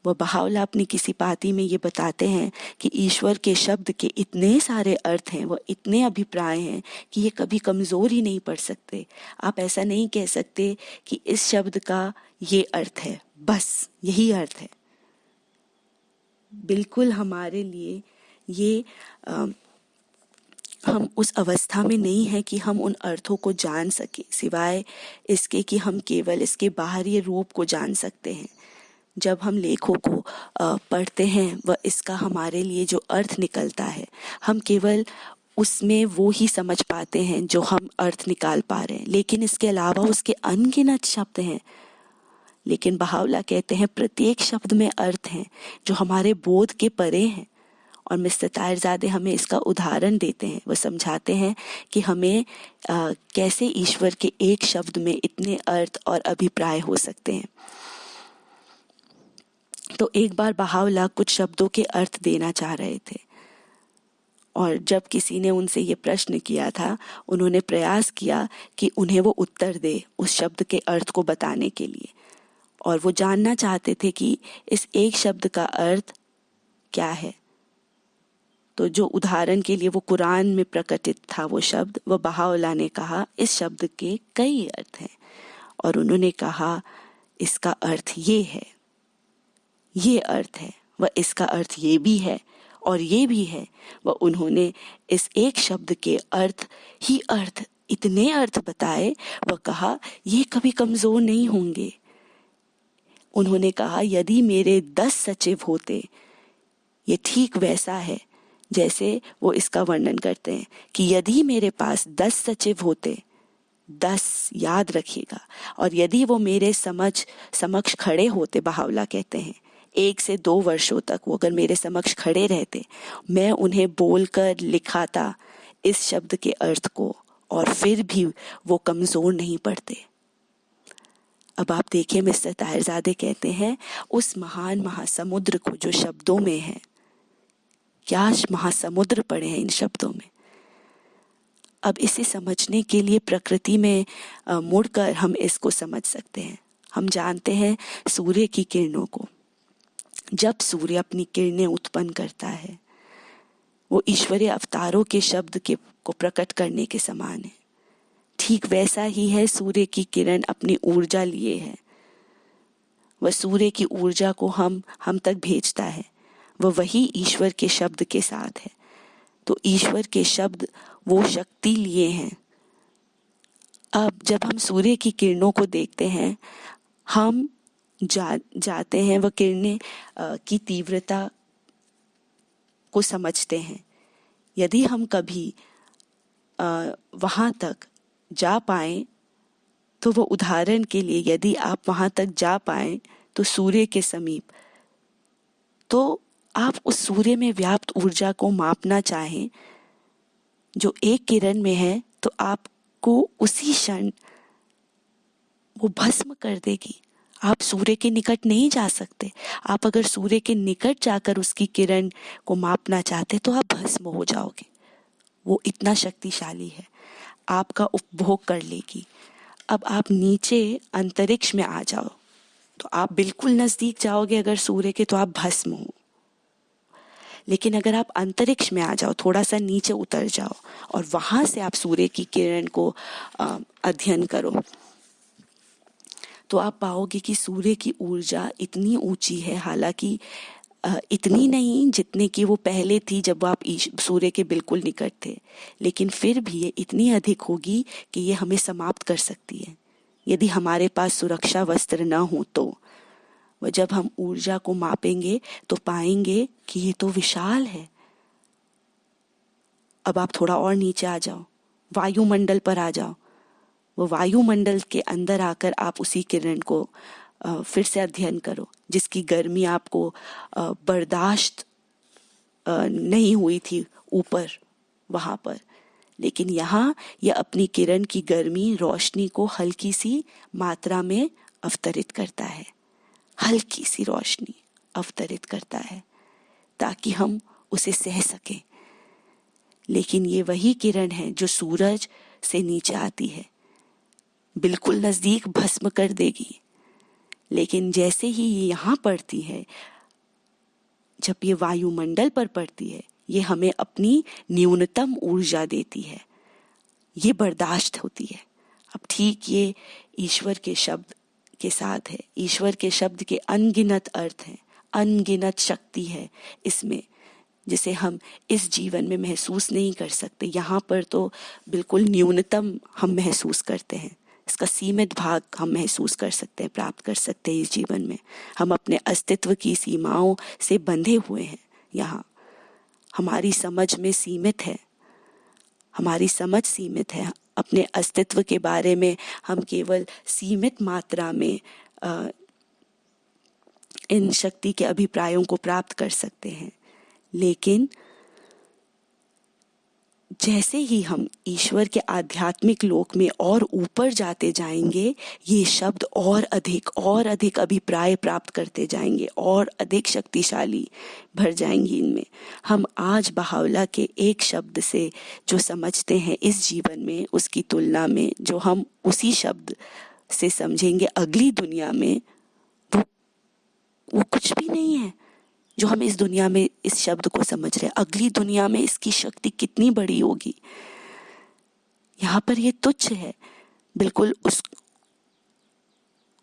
वह बावला अपनी किसी पाती में ये बताते हैं कि ईश्वर के शब्द के इतने सारे अर्थ हैं, वह इतने अभिप्राय हैं कि ये कभी कमज़ोर ही नहीं पड़ सकते। आप ऐसा नहीं कह सकते कि इस शब्द का ये अर्थ है, बस यही अर्थ है। बिल्कुल हमारे लिए ये हम उस अवस्था में नहीं है कि हम उन अर्थों को जान सके, सिवाय इसके कि हम केवल इसके बाहरी रूप को जान सकते हैं। जब हम लेखों को पढ़ते हैं, वह इसका हमारे लिए जो अर्थ निकलता है, हम केवल उसमें वो ही समझ पाते हैं जो हम अर्थ निकाल पा रहे हैं, लेकिन इसके अलावा उसके अनगिनत शब्द हैं। लेकिन बावला कहते हैं प्रत्येक शब्द में अर्थ हैं जो हमारे बोध के परे हैं, और मिस्टर ताहिरजादे हमें इसका उदाहरण देते हैं। वो समझाते हैं कि हमें कैसे ईश्वर के एक शब्द में इतने अर्थ और अभिप्राय हो सकते हैं। तो एक बार बहाउल्लाह कुछ शब्दों के अर्थ देना चाह रहे थे, और जब किसी ने उनसे ये प्रश्न किया था, उन्होंने प्रयास किया कि उन्हें वो उत्तर दे उस शब्द के अर्थ को बताने के लिए। और वो जानना चाहते थे कि इस एक शब्द का अर्थ क्या है। तो जो उदाहरण के लिए वो कुरान में प्रकटित था वो शब्द, वो बहाउल्लाह ने कहा इस शब्द के कई अर्थ हैं। और उन्होंने कहा इसका अर्थ ये है, ये अर्थ है, वह इसका अर्थ ये भी है और ये भी है। वह उन्होंने इस एक शब्द के अर्थ ही अर्थ, इतने अर्थ बताए। वह कहा ये कभी कमजोर नहीं होंगे। उन्होंने कहा यदि मेरे 10 सचिव होते, ये ठीक वैसा है जैसे वो इसका वर्णन करते हैं कि यदि मेरे पास 10 सचिव होते, 10 याद रखिएगा, और यदि वो मेरे समक्ष खड़े होते, बहाउल्लाह कहते हैं 1 से 2 वर्षों तक वो अगर मेरे समक्ष खड़े रहते, मैं उन्हें बोलकर लिखाता इस शब्द के अर्थ को, और फिर भी वो कमजोर नहीं पड़ते। अब आप देखिए, मिस्टर ताहिरजादे कहते हैं उस महान महासमुद्र को जो शब्दों में है, क्या महासमुद्र पड़े हैं इन शब्दों में। अब इसे समझने के लिए प्रकृति में मुड़कर हम इसको समझ सकते हैं। हम जानते हैं सूर्य की किरणों को। जब सूर्य अपनी किरणें उत्पन्न करता है, वो ईश्वरीय अवतारों के शब्द को प्रकट करने के समान है। ठीक वैसा ही है, सूर्य की किरण अपनी ऊर्जा लिए है। वह सूर्य की ऊर्जा को हम तक भेजता है। वह वही ईश्वर के शब्द के साथ है। तो ईश्वर के शब्द वो शक्ति लिए हैं। अब जब हम सूर्य की किरणों को देखते हैं, हम जाते हैं वह किरणें की तीव्रता को समझते हैं। यदि हम कभी वहाँ तक जा पाएं, तो वो उदाहरण के लिए यदि आप वहाँ तक जा पाएं तो सूर्य के समीप, तो आप उस सूर्य में व्याप्त ऊर्जा को मापना चाहें जो एक किरण में है, तो आपको उसी क्षण वो भस्म कर देगी। आप सूर्य के निकट नहीं जा सकते। आप अगर सूर्य के निकट जाकर उसकी किरण को मापना चाहते तो आप भस्म हो जाओगे। वो इतना शक्तिशाली है, आपका उपभोग कर लेगी। अब आप नीचे अंतरिक्ष में आ जाओ तो आप बिल्कुल नजदीक जाओगे अगर सूर्य के, तो आप भस्म हो। लेकिन अगर आप अंतरिक्ष में आ जाओ, थोड़ा सा नीचे उतर जाओ और वहां से आप सूर्य की किरण को अध्ययन करो, तो आप पाओगे कि सूर्य की ऊर्जा इतनी ऊंची है। हालांकि इतनी नहीं जितने की वो पहले थी जब आप सूर्य के बिल्कुल निकट थे, लेकिन फिर भी ये इतनी अधिक होगी कि ये हमें समाप्त कर सकती है यदि हमारे पास सुरक्षा वस्त्र न हो। तो वह जब हम ऊर्जा को मापेंगे तो पाएंगे कि ये तो विशाल है। अब आप थोड़ा और नीचे आ जाओ, वायुमंडल पर आ जाओ। वो वायुमंडल के अंदर आकर आप उसी किरण को फिर से अध्ययन करो, जिसकी गर्मी आपको बर्दाश्त नहीं हुई थी ऊपर वहाँ पर। लेकिन यहाँ यह अपनी किरण की गर्मी, रोशनी को हल्की सी मात्रा में अवतरित करता है। हल्की सी रोशनी अवतरित करता है ताकि हम उसे सह सकें। लेकिन ये वही किरण है जो सूरज से नीचे आती है, बिल्कुल नजदीक भस्म कर देगी। लेकिन जैसे ही ये यहाँ पड़ती है, जब ये वायुमंडल पर पड़ती है, ये हमें अपनी न्यूनतम ऊर्जा देती है, ये बर्दाश्त होती है। अब ठीक ये ईश्वर के शब्द के साथ है। ईश्वर के शब्द के अनगिनत अर्थ हैं, अनगिनत शक्ति है इसमें, जिसे हम इस जीवन में महसूस नहीं कर सकते। यहाँ पर तो बिल्कुल न्यूनतम हम महसूस करते हैं, इसका सीमित भाग हम महसूस कर सकते हैं, प्राप्त कर सकते हैं इस जीवन में। हम अपने अस्तित्व की सीमाओं से बंधे हुए हैं। यहाँ हमारी समझ में सीमित है, हमारी समझ सीमित है। अपने अस्तित्व के बारे में हम केवल सीमित मात्रा में इन शक्ति के अभिप्रायों को प्राप्त कर सकते हैं। लेकिन जैसे ही हम ईश्वर के आध्यात्मिक लोक में और ऊपर जाते जाएंगे, ये शब्द और अधिक अभिप्राय प्राप्त करते जाएंगे और अधिक शक्तिशाली भर जाएंगी इनमें। हम आज बहावला के एक शब्द से जो समझते हैं इस जीवन में, उसकी तुलना में जो हम उसी शब्द से समझेंगे अगली दुनिया में, वो कुछ भी नहीं है। जो हम इस दुनिया में इस शब्द को समझ रहे हैं, अगली दुनिया में इसकी शक्ति कितनी बड़ी होगी। यहाँ पर ये तुच्छ है बिल्कुल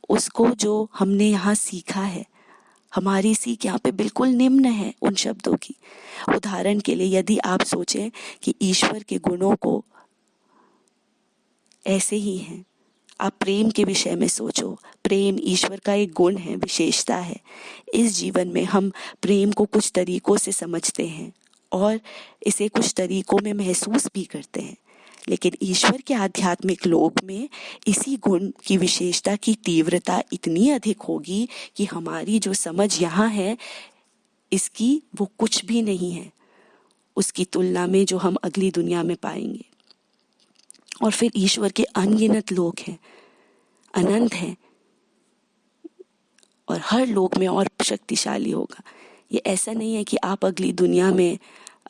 उसको जो हमने यहाँ सीखा है। हमारी सीख यहाँ पे बिल्कुल निम्न है उन शब्दों की। उदाहरण के लिए यदि आप सोचें कि ईश्वर के गुणों को ऐसे ही हैं, आप प्रेम के विषय में सोचो। प्रेम ईश्वर का एक गुण है, विशेषता है। इस जीवन में हम प्रेम को कुछ तरीकों से समझते हैं और इसे कुछ तरीकों में महसूस भी करते हैं, लेकिन ईश्वर के आध्यात्मिक लोक में इसी गुण की विशेषता की तीव्रता इतनी अधिक होगी कि हमारी जो समझ यहाँ है इसकी वो कुछ भी नहीं है उसकी तुलना में जो हम अगली दुनिया में पाएंगे। और फिर ईश्वर के अनगिनत लोक हैं, अनंत हैं, और हर लोक में और शक्तिशाली होगा। ये ऐसा नहीं है कि आप अगली दुनिया में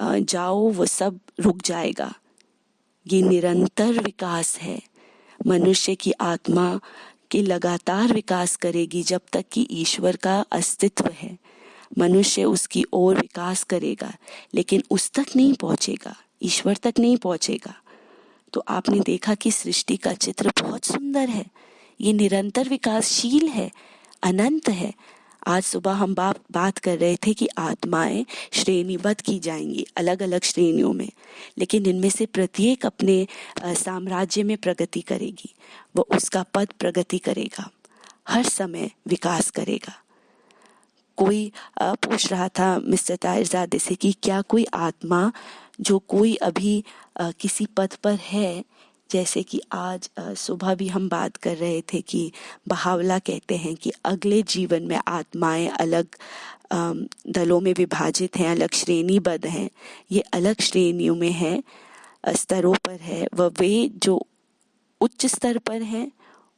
जाओ वो सब रुक जाएगा। ये निरंतर विकास है। मनुष्य की आत्मा के लगातार विकास करेगी जब तक कि ईश्वर का अस्तित्व है। मनुष्य उसकी ओर विकास करेगा, लेकिन उस तक नहीं पहुंचेगा, ईश्वर तक नहीं पहुंचेगा। तो आपने देखा कि सृष्टि का चित्र बहुत सुंदर है। ये निरंतर विकासशील है, अनंत है। आज सुबह हम बात कर रहे थे कि आत्माएं श्रेणीबद्ध की जाएंगी अलग अलग श्रेणियों में, लेकिन इनमें से प्रत्येक अपने साम्राज्य में प्रगति करेगी। वो उसका पद प्रगति करेगा, हर समय विकास करेगा। कोई पूछ रहा था मिस्टर ताहिरजादे से कि क्या कोई आत्मा जो कोई अभी किसी पद पर है, जैसे कि आज सुबह भी हम बात कर रहे थे कि बहावला कहते हैं कि अगले जीवन में आत्माएं अलग दलों में विभाजित हैं, अलग श्रेणीबद्ध हैं। ये अलग श्रेणियों में हैं, स्तरों पर है। वह वे जो उच्च स्तर पर हैं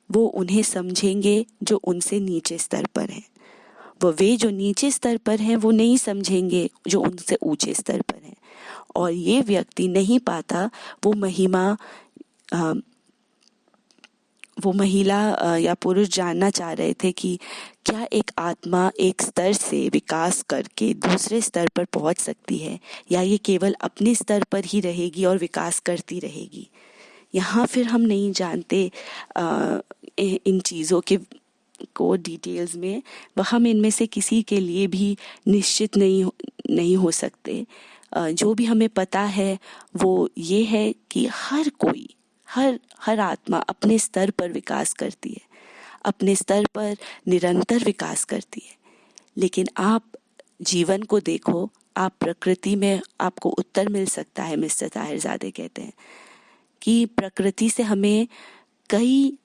वो उन्हें समझेंगे जो उनसे नीचे स्तर पर हैं। वे जो नीचे स्तर पर हैं वो नहीं समझेंगे जो उनसे ऊंचे स्तर पर हैं। और ये व्यक्ति नहीं पाता वो महिला या पुरुष जानना चाह रहे थे कि क्या एक आत्मा एक स्तर से विकास करके दूसरे स्तर पर पहुंच सकती है, या ये केवल अपने स्तर पर ही रहेगी और विकास करती रहेगी। यहाँ फिर हम नहीं जानते इन चीज़ों को डिटेल्स में, वह हम इनमें से किसी के लिए भी निश्चित नहीं हो सकते। जो भी हमें पता है वो ये है कि हर कोई हर आत्मा अपने स्तर पर विकास करती है, अपने स्तर पर निरंतर विकास करती है। लेकिन आप जीवन को देखो, आप प्रकृति में आपको उत्तर मिल सकता है। मिस्टर ताहिरजादे कहते हैं कि प्रकृति से हमें कई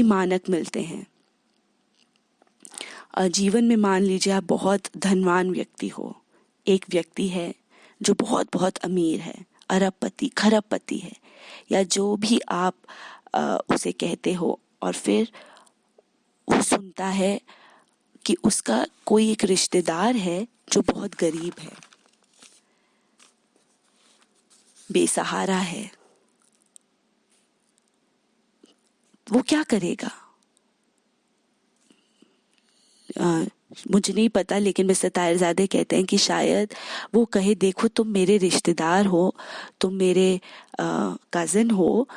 मानक मिलते हैं। जीवन में मान लीजिए आप बहुत धनवान व्यक्ति हो, एक व्यक्ति है जो बहुत बहुत अमीर है, अरबपति खरबपति है, या जो भी आप उसे कहते हो, और फिर वो सुनता है कि उसका कोई एक रिश्तेदार है जो बहुत गरीब है, बेसहारा है। वो क्या करेगा? मुझे नहीं पता, लेकिन मिस्टर ताहिरजादे कहते हैं कि शायद वो कहे, देखो तुम मेरे रिश्तेदार हो, तुम मेरे कज़न हो,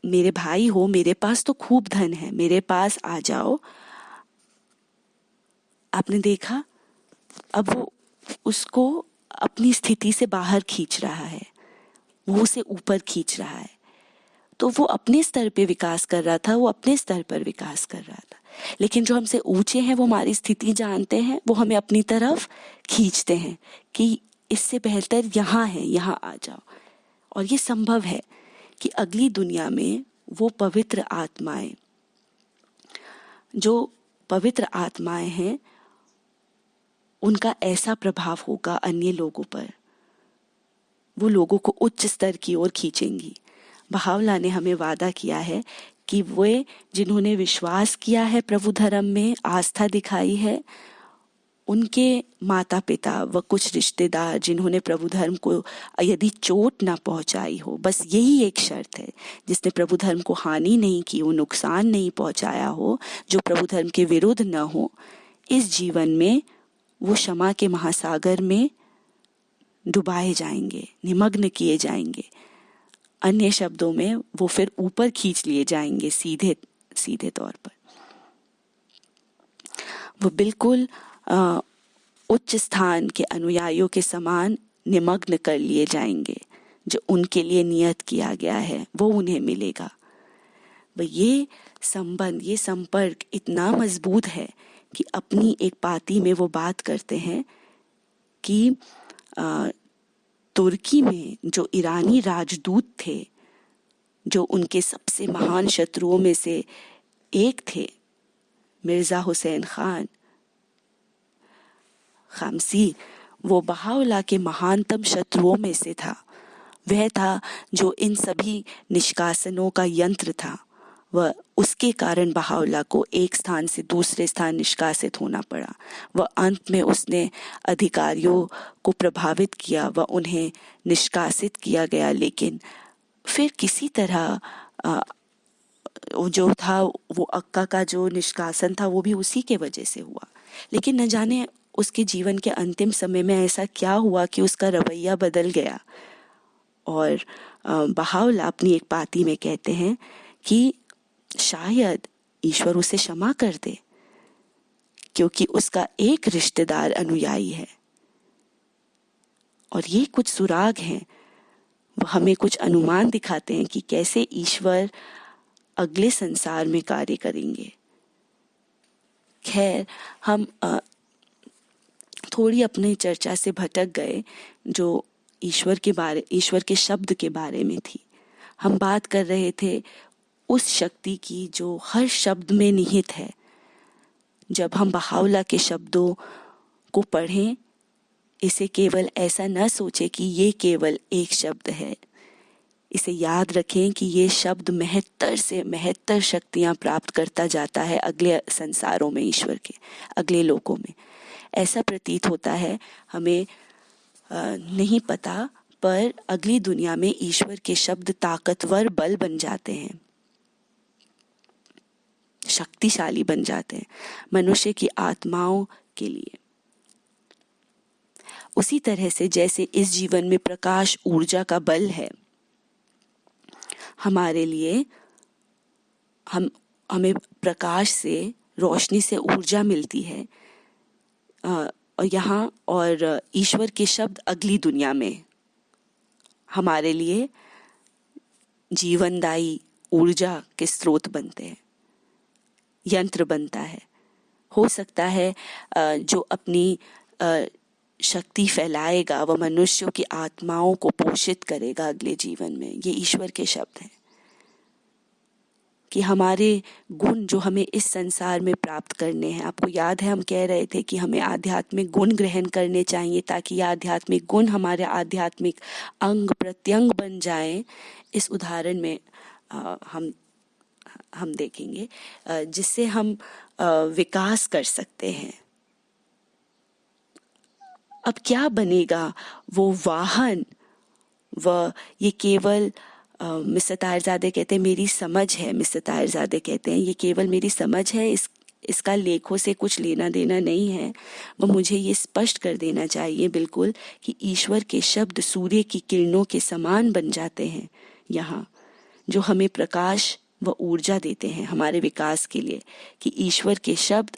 मेरे भाई हो, मेरे पास तो खूब धन है, मेरे पास आ जाओ। आपने देखा, अब वो उसको अपनी स्थिति से बाहर खींच रहा है, वो उसे ऊपर खींच रहा है। तो वो अपने स्तर पे विकास कर रहा था, वो अपने स्तर पर विकास कर रहा था। लेकिन जो हमसे ऊंचे हैं वो हमारी स्थिति जानते हैं, वो हमें अपनी तरफ खींचते हैं कि इससे बेहतर यहाँ है, यहाँ आ जाओ। और ये संभव है कि अगली दुनिया में वो पवित्र आत्माएं हैं, उनका ऐसा प्रभाव होगा अन्य लोगों पर, वो लोगों को उच्च स्तर की ओर खींचेंगी। बहावला ने हमें वादा किया है कि वे जिन्होंने विश्वास किया है, प्रभु धर्म में आस्था दिखाई है, उनके माता पिता व कुछ रिश्तेदार जिन्होंने प्रभु धर्म को यदि चोट ना पहुंचाई हो, बस यही एक शर्त है, जिसने प्रभु धर्म को हानि नहीं की हो, नुकसान नहीं पहुंचाया हो, जो प्रभु धर्म के विरुद्ध न हो, इस जीवन में वो क्षमा के महासागर में डुबाए जाएंगे, निमग्न किए जाएंगे। अन्य शब्दों में वो फिर ऊपर खींच लिए जाएंगे सीधे सीधे तौर पर। वो बिल्कुल उच्च स्थान के अनुयायियों के समान निमग्न कर लिए जाएंगे। जो उनके लिए नियत किया गया है वो उन्हें मिलेगा। वह ये संबंध, ये संपर्क इतना मजबूत है कि अपनी एक पाती में वो बात करते हैं कि तुर्की में जो ईरानी राजदूत थे, जो उनके सबसे महान शत्रुओं में से एक थे, मिर्ज़ा हुसैन खान खामसी, वो बहाउल्लाह के महानतम शत्रुओं में से था। वह था जो इन सभी निष्कासनों का यंत्र था। वह उसके कारण बहाउल्लाह को एक स्थान से दूसरे स्थान निष्कासित होना पड़ा। वह अंत में उसने अधिकारियों को प्रभावित किया व उन्हें निष्कासित किया गया, लेकिन फिर किसी तरह जो था वो अक्का का जो निष्कासन था वो भी उसी के वजह से हुआ। लेकिन न जाने उसके जीवन के अंतिम समय में ऐसा क्या हुआ कि उसका रवैया बदल गया। और बहाउल्लाह अपनी एक पाती में कहते हैं कि शायद ईश्वर उसे क्षमा कर दे, क्योंकि उसका एक रिश्तेदार अनुयायी है। और ये कुछ सुराग हैं, वो हमें कुछ अनुमान दिखाते हैं कि कैसे ईश्वर अगले संसार में कार्य करेंगे। खैर, हम थोड़ी अपनी चर्चा से भटक गए, जो ईश्वर के शब्द के बारे में थी। हम बात कर रहे थे उस शक्ति की जो हर शब्द में निहित है। जब हम बहाउल्लाह के शब्दों को पढ़ें, इसे केवल ऐसा न सोचें कि ये केवल एक शब्द है। इसे याद रखें कि ये शब्द महत्तर से महत्तर शक्तियाँ प्राप्त करता जाता है अगले संसारों में, ईश्वर के अगले लोकों में। ऐसा प्रतीत होता है, हमें नहीं पता, पर अगली दुनिया में ईश्वर के शब्द ताकतवर बल बन जाते हैं, शक्तिशाली बन जाते हैं मनुष्य की आत्माओं के लिए। उसी तरह से जैसे इस जीवन में प्रकाश ऊर्जा का बल है, हमारे लिए हमें प्रकाश से, रोशनी से ऊर्जा मिलती है यहाँ, और ईश्वर के शब्द अगली दुनिया में हमारे लिए जीवनदायी ऊर्जा के स्रोत बनते हैं, यंत्र बनता है। हो सकता है जो अपनी शक्ति फैलाएगा वह मनुष्यों की आत्माओं को पोषित करेगा अगले जीवन में। ये ईश्वर के शब्द हैं कि हमारे गुण जो हमें इस संसार में प्राप्त करने हैं। आपको याद है हम कह रहे थे कि हमें आध्यात्मिक गुण ग्रहण करने चाहिए ताकि ये आध्यात्मिक गुण हमारे आध्यात्मिक अंग प्रत्यंग बन जाएं। इस उदाहरण में हम देखेंगे जिससे हम विकास कर सकते हैं। अब क्या बनेगा वो वाहन, वह ये केवल मिस्टर ताहिरजादे कहते हैं मेरी समझ है। मिस्टर ताहिरजादे कहते हैं ये केवल मेरी समझ है, इसका लेखों से कुछ लेना देना नहीं है। वह मुझे ये स्पष्ट कर देना चाहिए बिल्कुल कि ईश्वर के शब्द सूर्य की किरणों के समान बन जाते हैं यहाँ, जो हमें प्रकाश व ऊर्जा देते हैं हमारे विकास के लिए। कि ईश्वर के शब्द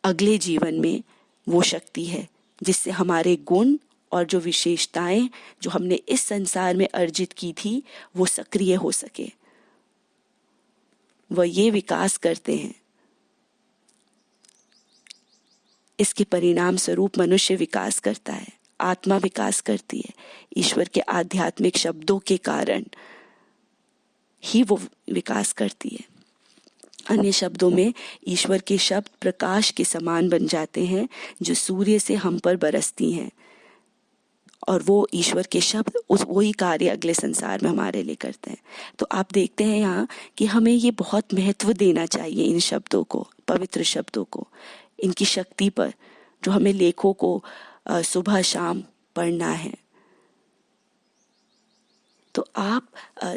अगले जीवन में वो शक्ति है जिससे हमारे गुण और जो विशेषताएं जो हमने इस संसार में अर्जित की थी वो सक्रिय हो सके। वह ये विकास करते हैं। इसके परिणाम स्वरूप मनुष्य विकास करता है, आत्मा विकास करती है। ईश्वर के आध्यात्मिक शब्दों के कारण ही वो विकास करती है। अन्य शब्दों में ईश्वर के शब्द प्रकाश के समान बन जाते हैं जो सूर्य से हम पर बरसती हैं, और वो ईश्वर के शब्द उस वही कार्य अगले संसार में हमारे लिए करते हैं। तो आप देखते हैं यहाँ कि हमें ये बहुत महत्व देना चाहिए इन शब्दों को, पवित्र शब्दों को, इनकी शक्ति पर, जो हमें लेखों को सुबह शाम पढ़ना है। तो आप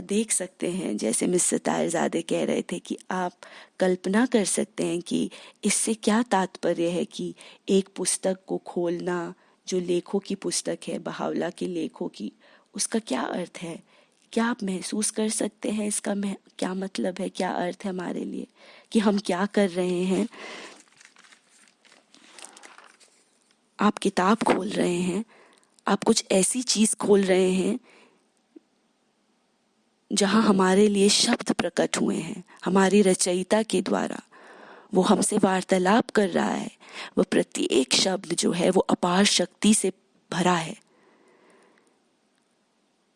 देख सकते हैं, जैसे मिस्टर ताहिरजादे कह रहे थे, कि आप कल्पना कर सकते हैं कि इससे क्या तात्पर्य है कि एक पुस्तक को खोलना, जो लेखों की पुस्तक है, बहावला के लेखों की, उसका क्या अर्थ है? क्या आप महसूस कर सकते हैं इसका क्या मतलब है, क्या अर्थ है हमारे लिए, कि हम क्या कर रहे हैं? आप किताब खोल रहे हैं, आप कुछ ऐसी चीज खोल रहे हैं जहां हमारे लिए शब्द प्रकट हुए हैं हमारी रचयिता के द्वारा। वो हमसे वार्तालाप कर रहा है। वो प्रत्येक शब्द जो है वो अपार शक्ति से भरा है,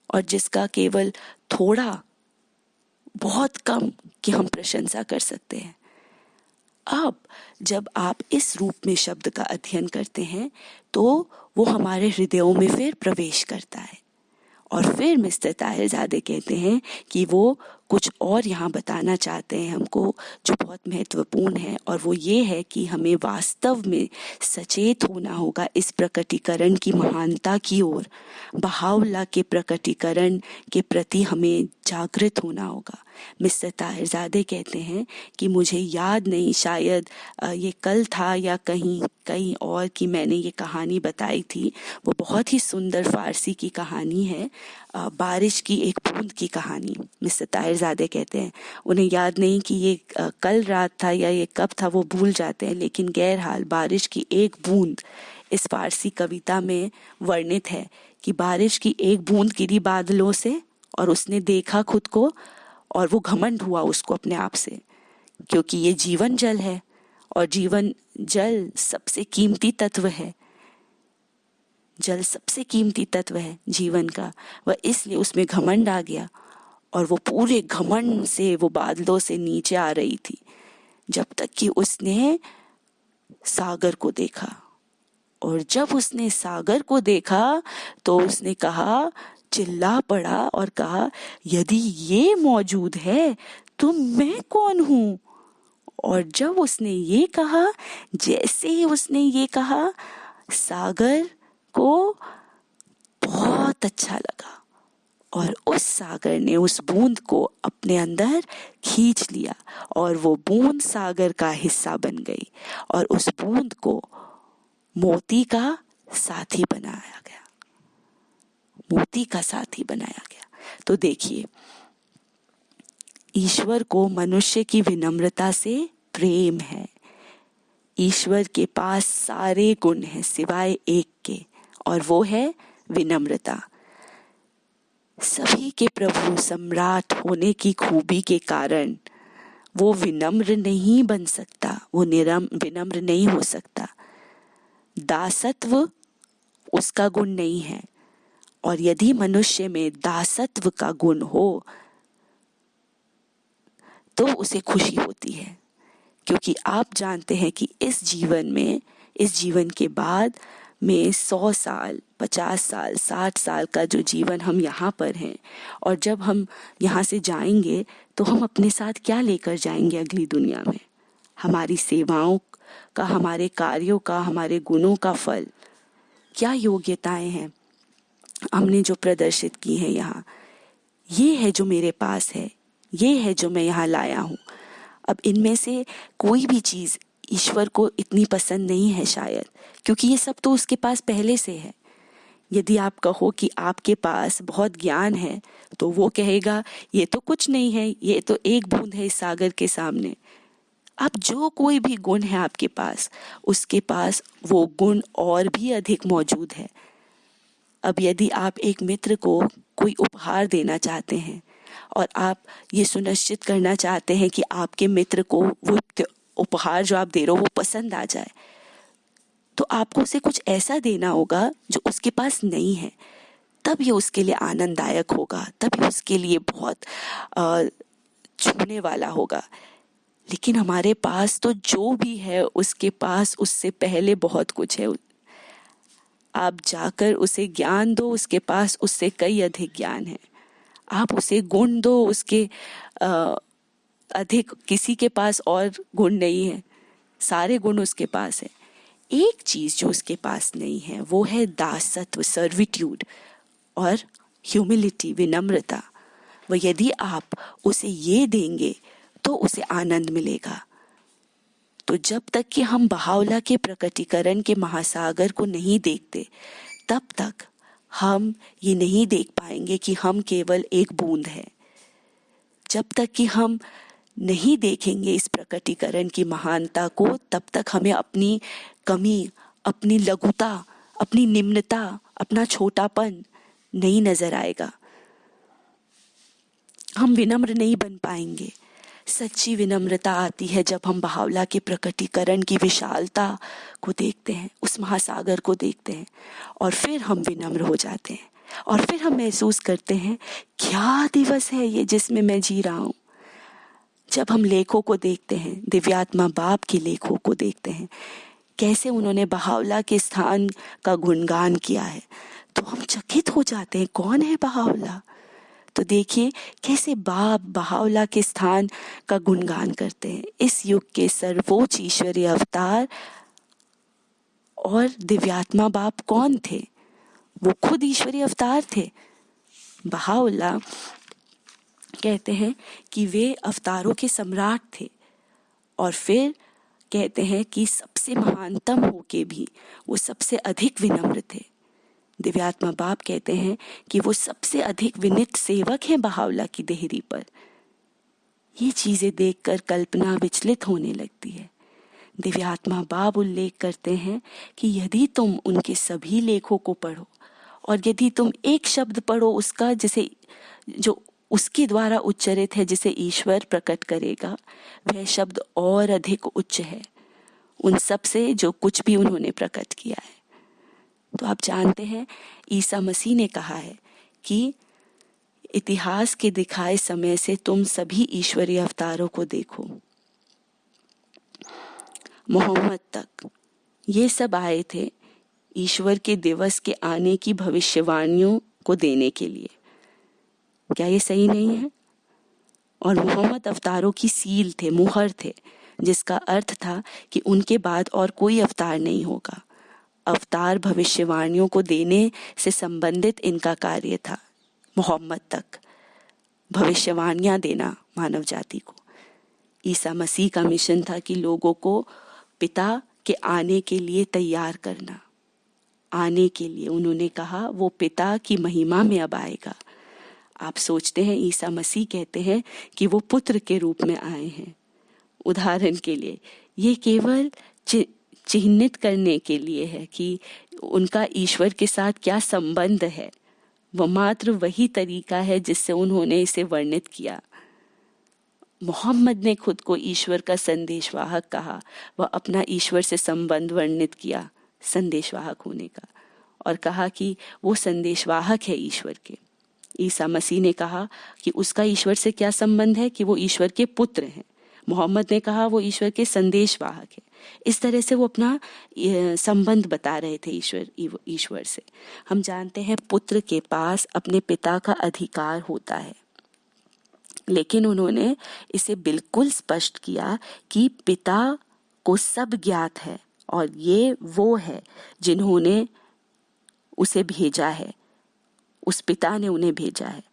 और जिसका केवल थोड़ा, बहुत कम कि हम प्रशंसा कर सकते हैं। अब जब आप इस रूप में शब्द का अध्ययन करते हैं तो वो हमारे हृदयों में फिर प्रवेश करता है। और फिर मिस्टर ताहिरजादे कहते हैं कि वो कुछ और यहाँ बताना चाहते हैं हमको, जो बहुत महत्वपूर्ण है, और वो ये है कि हमें वास्तव में सचेत होना होगा इस प्रकटीकरण की महानता की ओर। बहाउल्लाह के प्रकटीकरण के प्रति हमें जागृत होना होगा। मिस्टर ताहिरजादे कहते हैं कि मुझे याद नहीं, शायद ये कल था या कहीं और, कि मैंने ये कहानी बताई थी। वो बहुत ही सुंदर फारसी की कहानी है, बारिश की एक बूंद की कहानी। मिस्टर ताहिरजादे कहते हैं उन्हें याद नहीं कि ये कल रात था या ये कब था, वो भूल जाते हैं, लेकिन गहरहाल बारिश की एक बूंद इस फारसी कविता में वर्णित है कि बारिश की एक बूंद गिरी बादलों से, और उसने देखा खुद को, और वो घमंड हुआ उसको अपने आप से, क्योंकि ये जीवन जल है और जीवन जल सबसे कीमती तत्व है। जल सबसे कीमती तत्व है जीवन का, वह इसलिए उसमें घमंड आ गया, और वो पूरे घमंड से वो बादलों से नीचे आ रही थी, जब तक कि उसने सागर को देखा। और जब उसने सागर को देखा तो उसने कहा, चिल्ला पड़ा और कहा, यदि ये मौजूद है तो मैं कौन हूं? और जब उसने ये कहा, जैसे ही उसने ये कहा, सागर को बहुत अच्छा लगा, और उस सागर ने उस बूंद को अपने अंदर खींच लिया, और वो बूंद सागर का हिस्सा बन गई, और उस बूंद को मोती का साथी बनाया गया, मोती का साथी बनाया गया। तो देखिए, ईश्वर को मनुष्य की विनम्रता से प्रेम है। ईश्वर के पास सारे गुण हैं सिवाय एक के, और वो है विनम्रता। सभी के प्रभु सम्राट होने की खूबी के कारण वो विनम्र नहीं बन सकता, वो विनम्र नहीं हो सकता। दासत्व उसका गुण नहीं है, और यदि मनुष्य में दासत्व का गुण हो तो उसे खुशी होती है, क्योंकि आप जानते हैं कि इस जीवन के बाद में 100 साल, 50 साल, 60 साल का जो जीवन हम यहाँ पर हैं, और जब हम यहाँ से जाएंगे तो हम अपने साथ क्या लेकर जाएंगे अगली दुनिया में? हमारी सेवाओं का, हमारे कार्यों का, हमारे गुणों का फल, क्या योग्यताएं हैं हमने जो प्रदर्शित की हैं यहाँ। ये है जो मेरे पास है, ये है जो मैं यहाँ लाया हूँ। अब इनमें से कोई भी चीज़ ईश्वर को इतनी पसंद नहीं है शायद, क्योंकि ये सब तो उसके पास पहले से है। यदि आप कहो कि आपके पास बहुत ज्ञान है तो वो कहेगा ये तो कुछ नहीं है, ये तो एक बूंद है इस सागर के सामने। अब जो कोई भी गुण है आपके पास, उसके पास वो गुण और भी अधिक मौजूद है। अब यदि आप एक मित्र को कोई उपहार देना चाहते हैं और आप ये सुनिश्चित करना चाहते हैं कि आपके मित्र को वो उपहार जो आप दे रहे हो वो पसंद आ जाए, तो आपको उसे कुछ ऐसा देना होगा जो उसके पास नहीं है। तब ये उसके लिए आनंददायक होगा, तब ये उसके लिए बहुत छूने वाला होगा। लेकिन हमारे पास तो जो भी है उसके पास उससे पहले बहुत कुछ है। आप जाकर उसे ज्ञान दो, उसके पास उससे कई अधिक ज्ञान है। आप उसे गुण दो, उसके अधिक किसी के पास और गुण नहीं है, सारे गुण उसके पास है। एक चीज जो उसके पास नहीं है वो है दासत्व, सर्विट्यूड और ह्यूमिलिटी, विनम्रता। वह यदि आप उसे ये देंगे तो उसे आनंद मिलेगा। तो जब तक कि हम बहावला के प्रकटीकरण के महासागर को नहीं देखते, तब तक हम ये नहीं देख पाएंगे कि हम केवल एक बूंद है। जब तक कि हम नहीं देखेंगे इस प्रकटीकरण की महानता को, तब तक हमें अपनी कमी, अपनी लघुता, अपनी निम्नता, अपना छोटापन नहीं नजर आएगा। हम विनम्र नहीं बन पाएंगे। सच्ची विनम्रता आती है जब हम बहावला के प्रकटीकरण की विशालता को देखते हैं, उस महासागर को देखते हैं, और फिर हम विनम्र हो जाते हैं। और फिर हम महसूस करते हैं, क्या दिवस है ये जिसमें मैं जी रहा हूं। जब हम लेखों को देखते हैं, दिव्यात्मा बाप के लेखों को देखते हैं, कैसे उन्होंने बहावला के स्थान का गुणगान किया है, तो हम चकित हो जाते हैं, कौन है बहावला। तो देखिए कैसे बाप बहावला के स्थान का गुणगान करते हैं। इस युग के सर्वोच्च ईश्वरीय अवतार और दिव्यात्मा बाप कौन थे? वो खुद ईश्वरीय अवतार थे। बहावला कहते हैं कि वे अवतारों के सम्राट थे, और फिर कहते हैं कि सबसे महानतम होके भी वो सबसे अधिक विनम्र थे। दिव्यात्मा बाप कहते हैं कि वो सबसे अधिक विनीत सेवक हैं बहावला की देहरी पर। ये चीजें देखकर कल्पना विचलित होने लगती है। दिव्यात्मा बाप उल्लेख करते हैं कि यदि तुम उनके सभी लेखों को पढ़ो, और यदि तुम एक शब्द पढ़ो उसका, जिसे जो उसके द्वारा उच्चरित है, जिसे ईश्वर प्रकट करेगा, वह शब्द और अधिक उच्च है उन सब से जो कुछ भी उन्होंने प्रकट किया है। तो आप जानते हैं, ईसा मसीह ने कहा है कि इतिहास के दिखाए समय से तुम सभी ईश्वरीय अवतारों को देखो। मोहम्मद तक ये सब आए थे ईश्वर के दिवस के आने की भविष्यवाणियों को देने के लिए। क्या ये सही नहीं है? और मोहम्मद अवतारों की सील थे, मुहर थे, जिसका अर्थ था कि उनके बाद और कोई अवतार नहीं होगा। अवतार भविष्यवाणियों को देने से संबंधित इनका कार्य था। मोहम्मद तक भविष्यवाणियां देना मानव जाति को। ईसा मसीह का मिशन था कि लोगों को पिता के आने के लिए तैयार करना। आने के लिए उन्होंने कहा वो पिता की महिमा में अब आएगा। आप सोचते हैं, ईसा मसीह कहते हैं कि वो पुत्र के रूप में आए हैं। उदाहरण के लिए ये केवल चिन्हित करने के लिए है कि उनका ईश्वर के साथ क्या संबंध है। वह मात्र वही तरीका है जिससे उन्होंने इसे वर्णित किया। मोहम्मद ने खुद को ईश्वर का संदेशवाहक कहा। वह अपना ईश्वर से संबंध वर्णित किया, संदेशवाहक होने का, और कहा कि वो संदेशवाहक है ईश्वर के। ईसा मसीह ने कहा कि उसका ईश्वर से क्या संबंध है, कि वो ईश्वर के पुत्र हैं। मोहम्मद ने कहा वो ईश्वर के संदेशवाहक है। इस तरह से वो अपना संबंध बता रहे थे ईश्वर से। हम जानते हैं पुत्र के पास अपने पिता का अधिकार होता है, लेकिन उन्होंने इसे बिल्कुल स्पष्ट किया कि पिता को सब ज्ञात है और ये वो है जिन्होंने उसे भेजा है, उस पिता ने उन्हें भेजा है।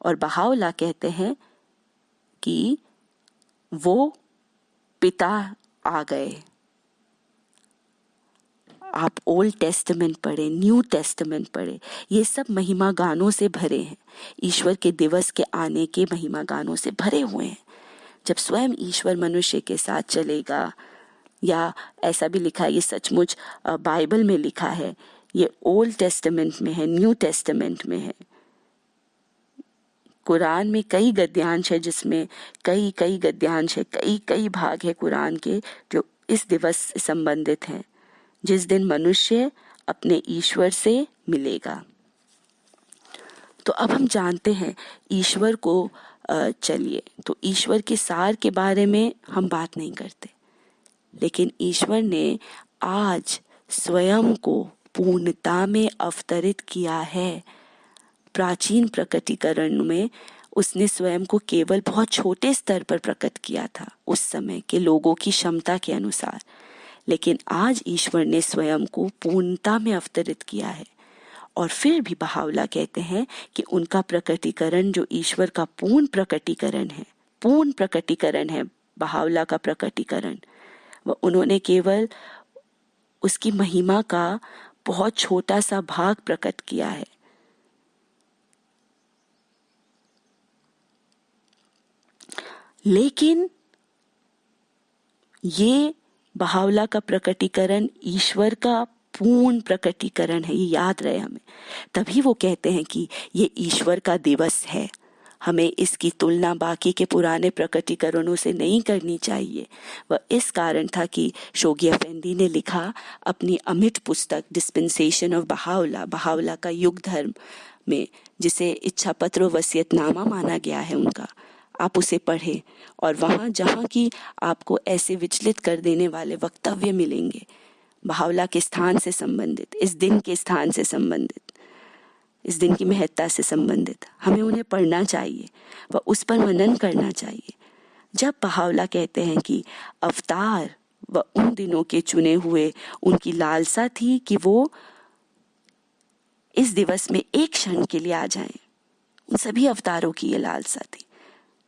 और बहावला कहते हैं कि वो पिता आ गए। आप ओल्ड टेस्टामेंट पढ़े, न्यू टेस्टामेंट पढ़े, ये सब महिमा गानों से भरे हैं। ईश्वर के दिवस के आने के महिमा गानों से भरे हुए हैं। जब स्वयं ईश्वर मनुष्य के साथ चलेगा, या ऐसा भी लिखा है, ये सचमुच बाइबल में लिखा है, ये ओल्ड टेस्टामेंट में है, न्यू टेस्टामेंट में है। कुरान में कई गद्यांश है, जिसमें कई गद्यांश है, कई भाग है कुरान के जो इस दिवस से संबंधित हैं, जिस दिन मनुष्य अपने ईश्वर से मिलेगा। तो अब हम जानते हैं ईश्वर को चलिए, तो ईश्वर के सार के बारे में हम बात नहीं करते, लेकिन ईश्वर ने आज स्वयं को पूर्णता में अवतरित किया है। प्राचीन प्रकटीकरण में उसने स्वयं को केवल बहुत छोटे स्तर पर प्रकट किया था उस समय के लोगों की क्षमता के अनुसार, लेकिन आज ईश्वर ने स्वयं को पूर्णता में अवतरित किया है। और फिर भी बहावला कहते हैं कि उनका प्रकटीकरण जो ईश्वर का पूर्ण प्रकटीकरण है, बहावला का प्रकटीकरण, वह उन्होंने केवल उसकी महिमा का बहुत छोटा सा भाग प्रकट किया है। लेकिन ये बहावला का प्रकटीकरण ईश्वर का पूर्ण प्रकटीकरण है, ये याद रहे हमें। तभी वो कहते हैं कि ये ईश्वर का दिवस है। हमें इसकी तुलना बाकी के पुराने प्रकटीकरणों से नहीं करनी चाहिए। वह इस कारण था कि शोगी अफेंदी ने लिखा अपनी अमिट पुस्तक डिस्पेंसेशन ऑफ बहावला का युग धर्म में, जिसे इच्छा पत्र वसीयतनामा माना गया है उनका। आप उसे पढ़ें और वहाँ जहाँ की आपको ऐसे विचलित कर देने वाले वक्तव्य मिलेंगे, बहावला के स्थान से संबंधित, इस दिन के स्थान से संबंधित, इस दिन की महत्ता से संबंधित, हमें उन्हें पढ़ना चाहिए व उस पर मनन करना चाहिए। जब बहावला कहते हैं कि अवतार व उन दिनों के चुने हुए उनकी लालसा थी कि वो इस दिवस में एक क्षण के लिए आ जाएं, उन सभी अवतारों की ये लालसा थी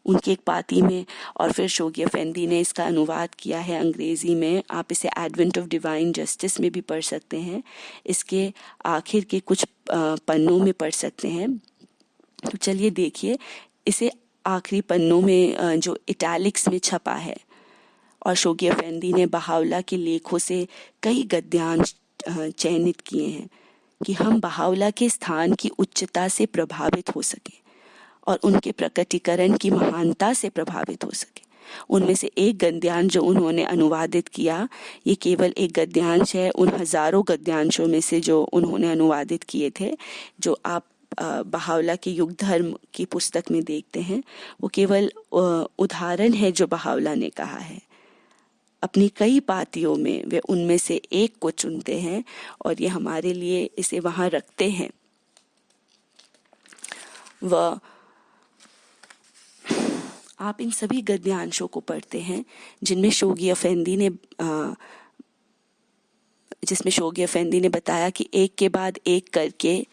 उनकी एक पाती में। और फिर शोगी अफेंदी ने इसका अनुवाद किया है अंग्रेजी में, आप इसे एडवेंट ऑफ डिवाइन जस्टिस में भी पढ़ सकते हैं, इसके आखिर के कुछ पन्नों में पढ़ सकते हैं। तो चलिए देखिए, इसे आखिरी पन्नों में जो इटैलिक्स में छपा है, और शोगी अफेंदी ने बहावला के लेखों से कई गद्यांश चयनित किए हैं कि हम बहावला के स्थान की उच्चता से प्रभावित हो सके और उनके प्रकटीकरण की महानता से प्रभावित हो सके। उनमें से एक गद्यांश जो उन्होंने अनुवादित किया, ये केवल एक गद्यांश है उन हजारों गद्यांशों में से जो उन्होंने अनुवादित किए थे, जो आप बहावला के युग धर्म की पुस्तक में देखते हैं। वो केवल उदाहरण है जो बहावला ने कहा है। अपनी कई पातियों में वे उनमें से एक को चुनते हैं और ये हमारे लिए इसे वहाँ रखते हैं। वह आप इन सभी गद्यांशों को पढ़ते हैं जिसमें शोगी अफेंदी ने बताया कि एक के बाद एक करके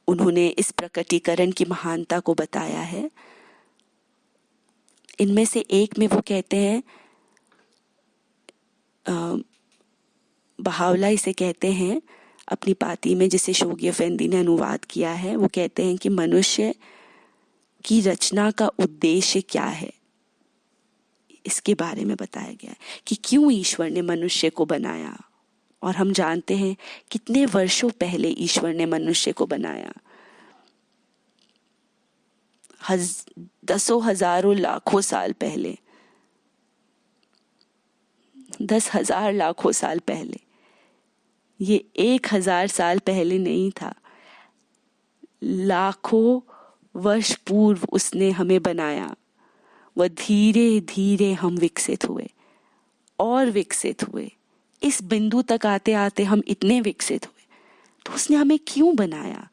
उन्होंने इस प्रकटीकरण की महानता को बताया है। इनमें से एक में वो कहते हैं, बहावला इसे कहते हैं अपनी पाती में जिसे शोगी अफेंदी ने अनुवाद किया है, वो कहते हैं कि मनुष्य की रचना का उद्देश्य क्या है, इसके बारे में बताया गया है कि क्यों ईश्वर ने मनुष्य को बनाया। और हम जानते हैं कितने वर्षों पहले ईश्वर ने मनुष्य को बनाया, दसों हजारों लाखों साल पहले, 10,000 लाखों साल पहले। ये 1,000 साल पहले नहीं था, लाखों वर्ष पूर्व उसने हमें बनाया। वह धीरे धीरे हम विकसित हुए और विकसित हुए, इस बिंदु तक आते आते हम इतने विकसित हुए। तो उसने हमें क्यों बनाया?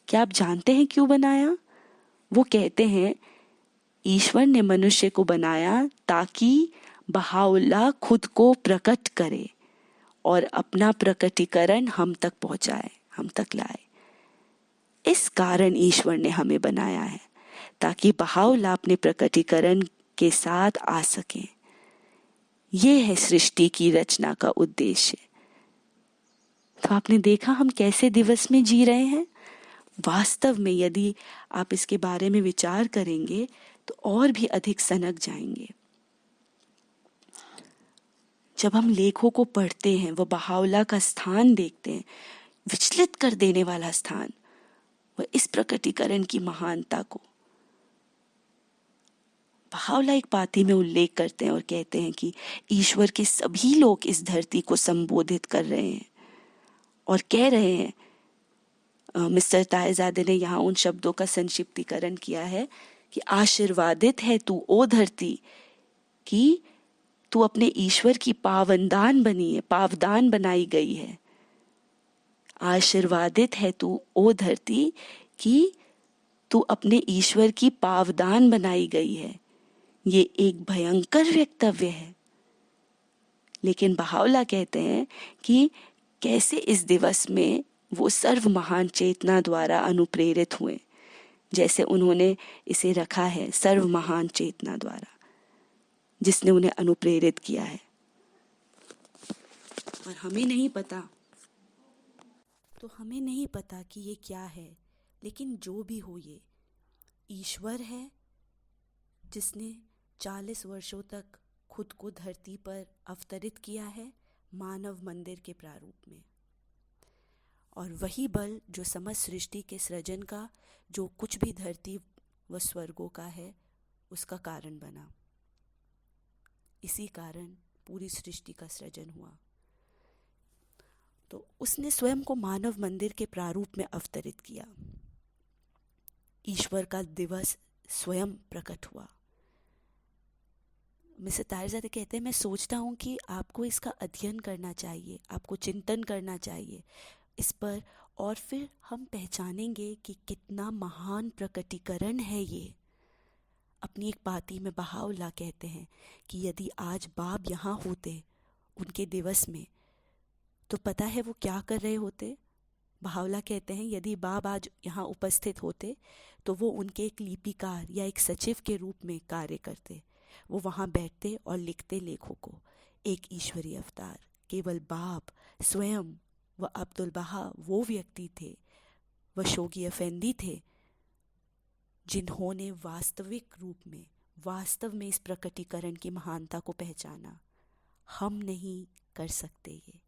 क्या आप जानते हैं क्यों बनाया? वो कहते हैं ईश्वर ने मनुष्य को बनाया ताकि बहावला खुद को प्रकट करे और अपना प्रकटीकरण हम तक पहुंचाए, हम तक लाए। इस कारण ईश्वर ने हमें बनाया है ताकि बहावला अपने प्रकटीकरण के साथ आ सके। ये है सृष्टि की रचना का उद्देश्य। तो आपने देखा हम कैसे दिवस में जी रहे हैं। वास्तव में यदि आप इसके बारे में विचार करेंगे तो और भी अधिक सनक जाएंगे। जब हम लेखों को पढ़ते हैं, वो बहावला का स्थान देखते हैं, विचलित कर देने वाला स्थान, वह इस प्रकटीकरण की महानता को बहावला एक पाती में उल्लेख करते हैं और कहते हैं कि ईश्वर के सभी लोग इस धरती को संबोधित कर रहे हैं और कह रहे हैं मिस्टर ताहिरजादे ने यहाँ उन शब्दों का संक्षिप्तीकरण किया है कि आशीर्वादित है तू ओ धरती कि तू अपने ईश्वर की पावनदान बनी है, पावदान बनाई गई है। आशीर्वादित है तू ओ धरती कि तू अपने ईश्वर की पावदान बनाई गई है। ये एक भयंकर वक्तव्य है, लेकिन बहावला कहते हैं कि कैसे इस दिवस में वो सर्व महान चेतना द्वारा अनुप्रेरित हुए, जैसे उन्होंने इसे रखा है, सर्व महान चेतना द्वारा जिसने उन्हें अनुप्रेरित किया है। और हमें नहीं पता, तो हमें नहीं पता कि ये क्या है, लेकिन जो भी हो ये ईश्वर है जिसने 40 वर्षों तक खुद को धरती पर अवतरित किया है मानव मंदिर के प्रारूप में। और वही बल जो समस्त सृष्टि के सृजन का, जो कुछ भी धरती व स्वर्गों का है, उसका कारण बना। इसी कारण पूरी सृष्टि का सृजन हुआ। तो उसने स्वयं को मानव मंदिर के प्रारूप में अवतरित किया। ईश्वर का दिवस स्वयं प्रकट हुआ। मिस्टर ताहिरजादे कहते हैं, मैं सोचता हूँ कि आपको इसका अध्ययन करना चाहिए, आपको चिंतन करना चाहिए इस पर, और फिर हम पहचानेंगे कि कितना महान प्रकटीकरण है ये। अपनी एक पाती में बहावला कहते हैं कि यदि आज बाब यहाँ होते उनके दिवस में, तो पता है वो क्या कर रहे होते। बहावला कहते हैं यदि बाब आज यहाँ उपस्थित होते तो वो उनके एक लिपिकार या एक सचिव के रूप में कार्य करते। वो वहाँ बैठते और लिखते लेखों को। एक ईश्वरीय अवतार केवल बाब स्वयं व अब्दुल बहा वो व्यक्ति थे, व शोगी अफेंदी थे, जिन्होंने वास्तविक रूप में, वास्तव में इस प्रकटीकरण की महानता को पहचाना। हम नहीं कर सकते ये।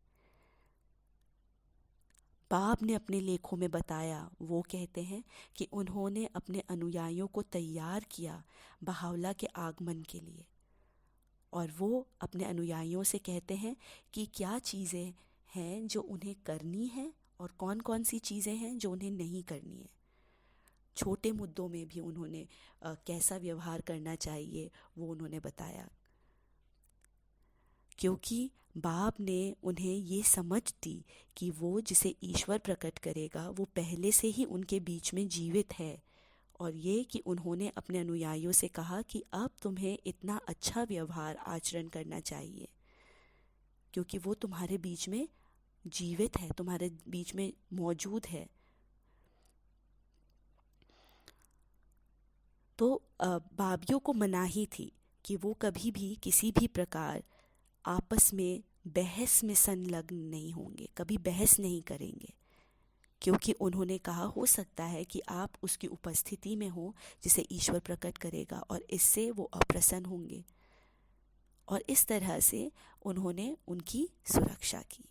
बाब ने अपने लेखों में बताया, वो कहते हैं कि उन्होंने अपने अनुयायियों को तैयार किया बहावला के आगमन के लिए, और वो अपने अनुयायियों से कहते हैं कि क्या चीज़ें हैं जो उन्हें करनी है और कौन कौन सी चीज़ें हैं जो उन्हें नहीं करनी है। छोटे मुद्दों में भी उन्होंने कैसा व्यवहार करना चाहिए वो उन्होंने बताया, क्योंकि बाब ने उन्हें ये समझ दी कि वो जिसे ईश्वर प्रकट करेगा वो पहले से ही उनके बीच में जीवित है। और ये कि उन्होंने अपने अनुयायियों से कहा कि अब तुम्हें इतना अच्छा व्यवहार आचरण करना चाहिए, क्योंकि वो तुम्हारे बीच में जीवित है, तुम्हारे बीच में मौजूद है। तो बाबियों को मनाही थी कि वो कभी भी किसी भी प्रकार आपस में बहस में संलग्न नहीं होंगे, कभी बहस नहीं करेंगे, क्योंकि उन्होंने कहा हो सकता है कि आप उसकी उपस्थिति में हो जिसे ईश्वर प्रकट करेगा और इससे वो अप्रसन्न होंगे। और इस तरह से उन्होंने उनकी सुरक्षा की।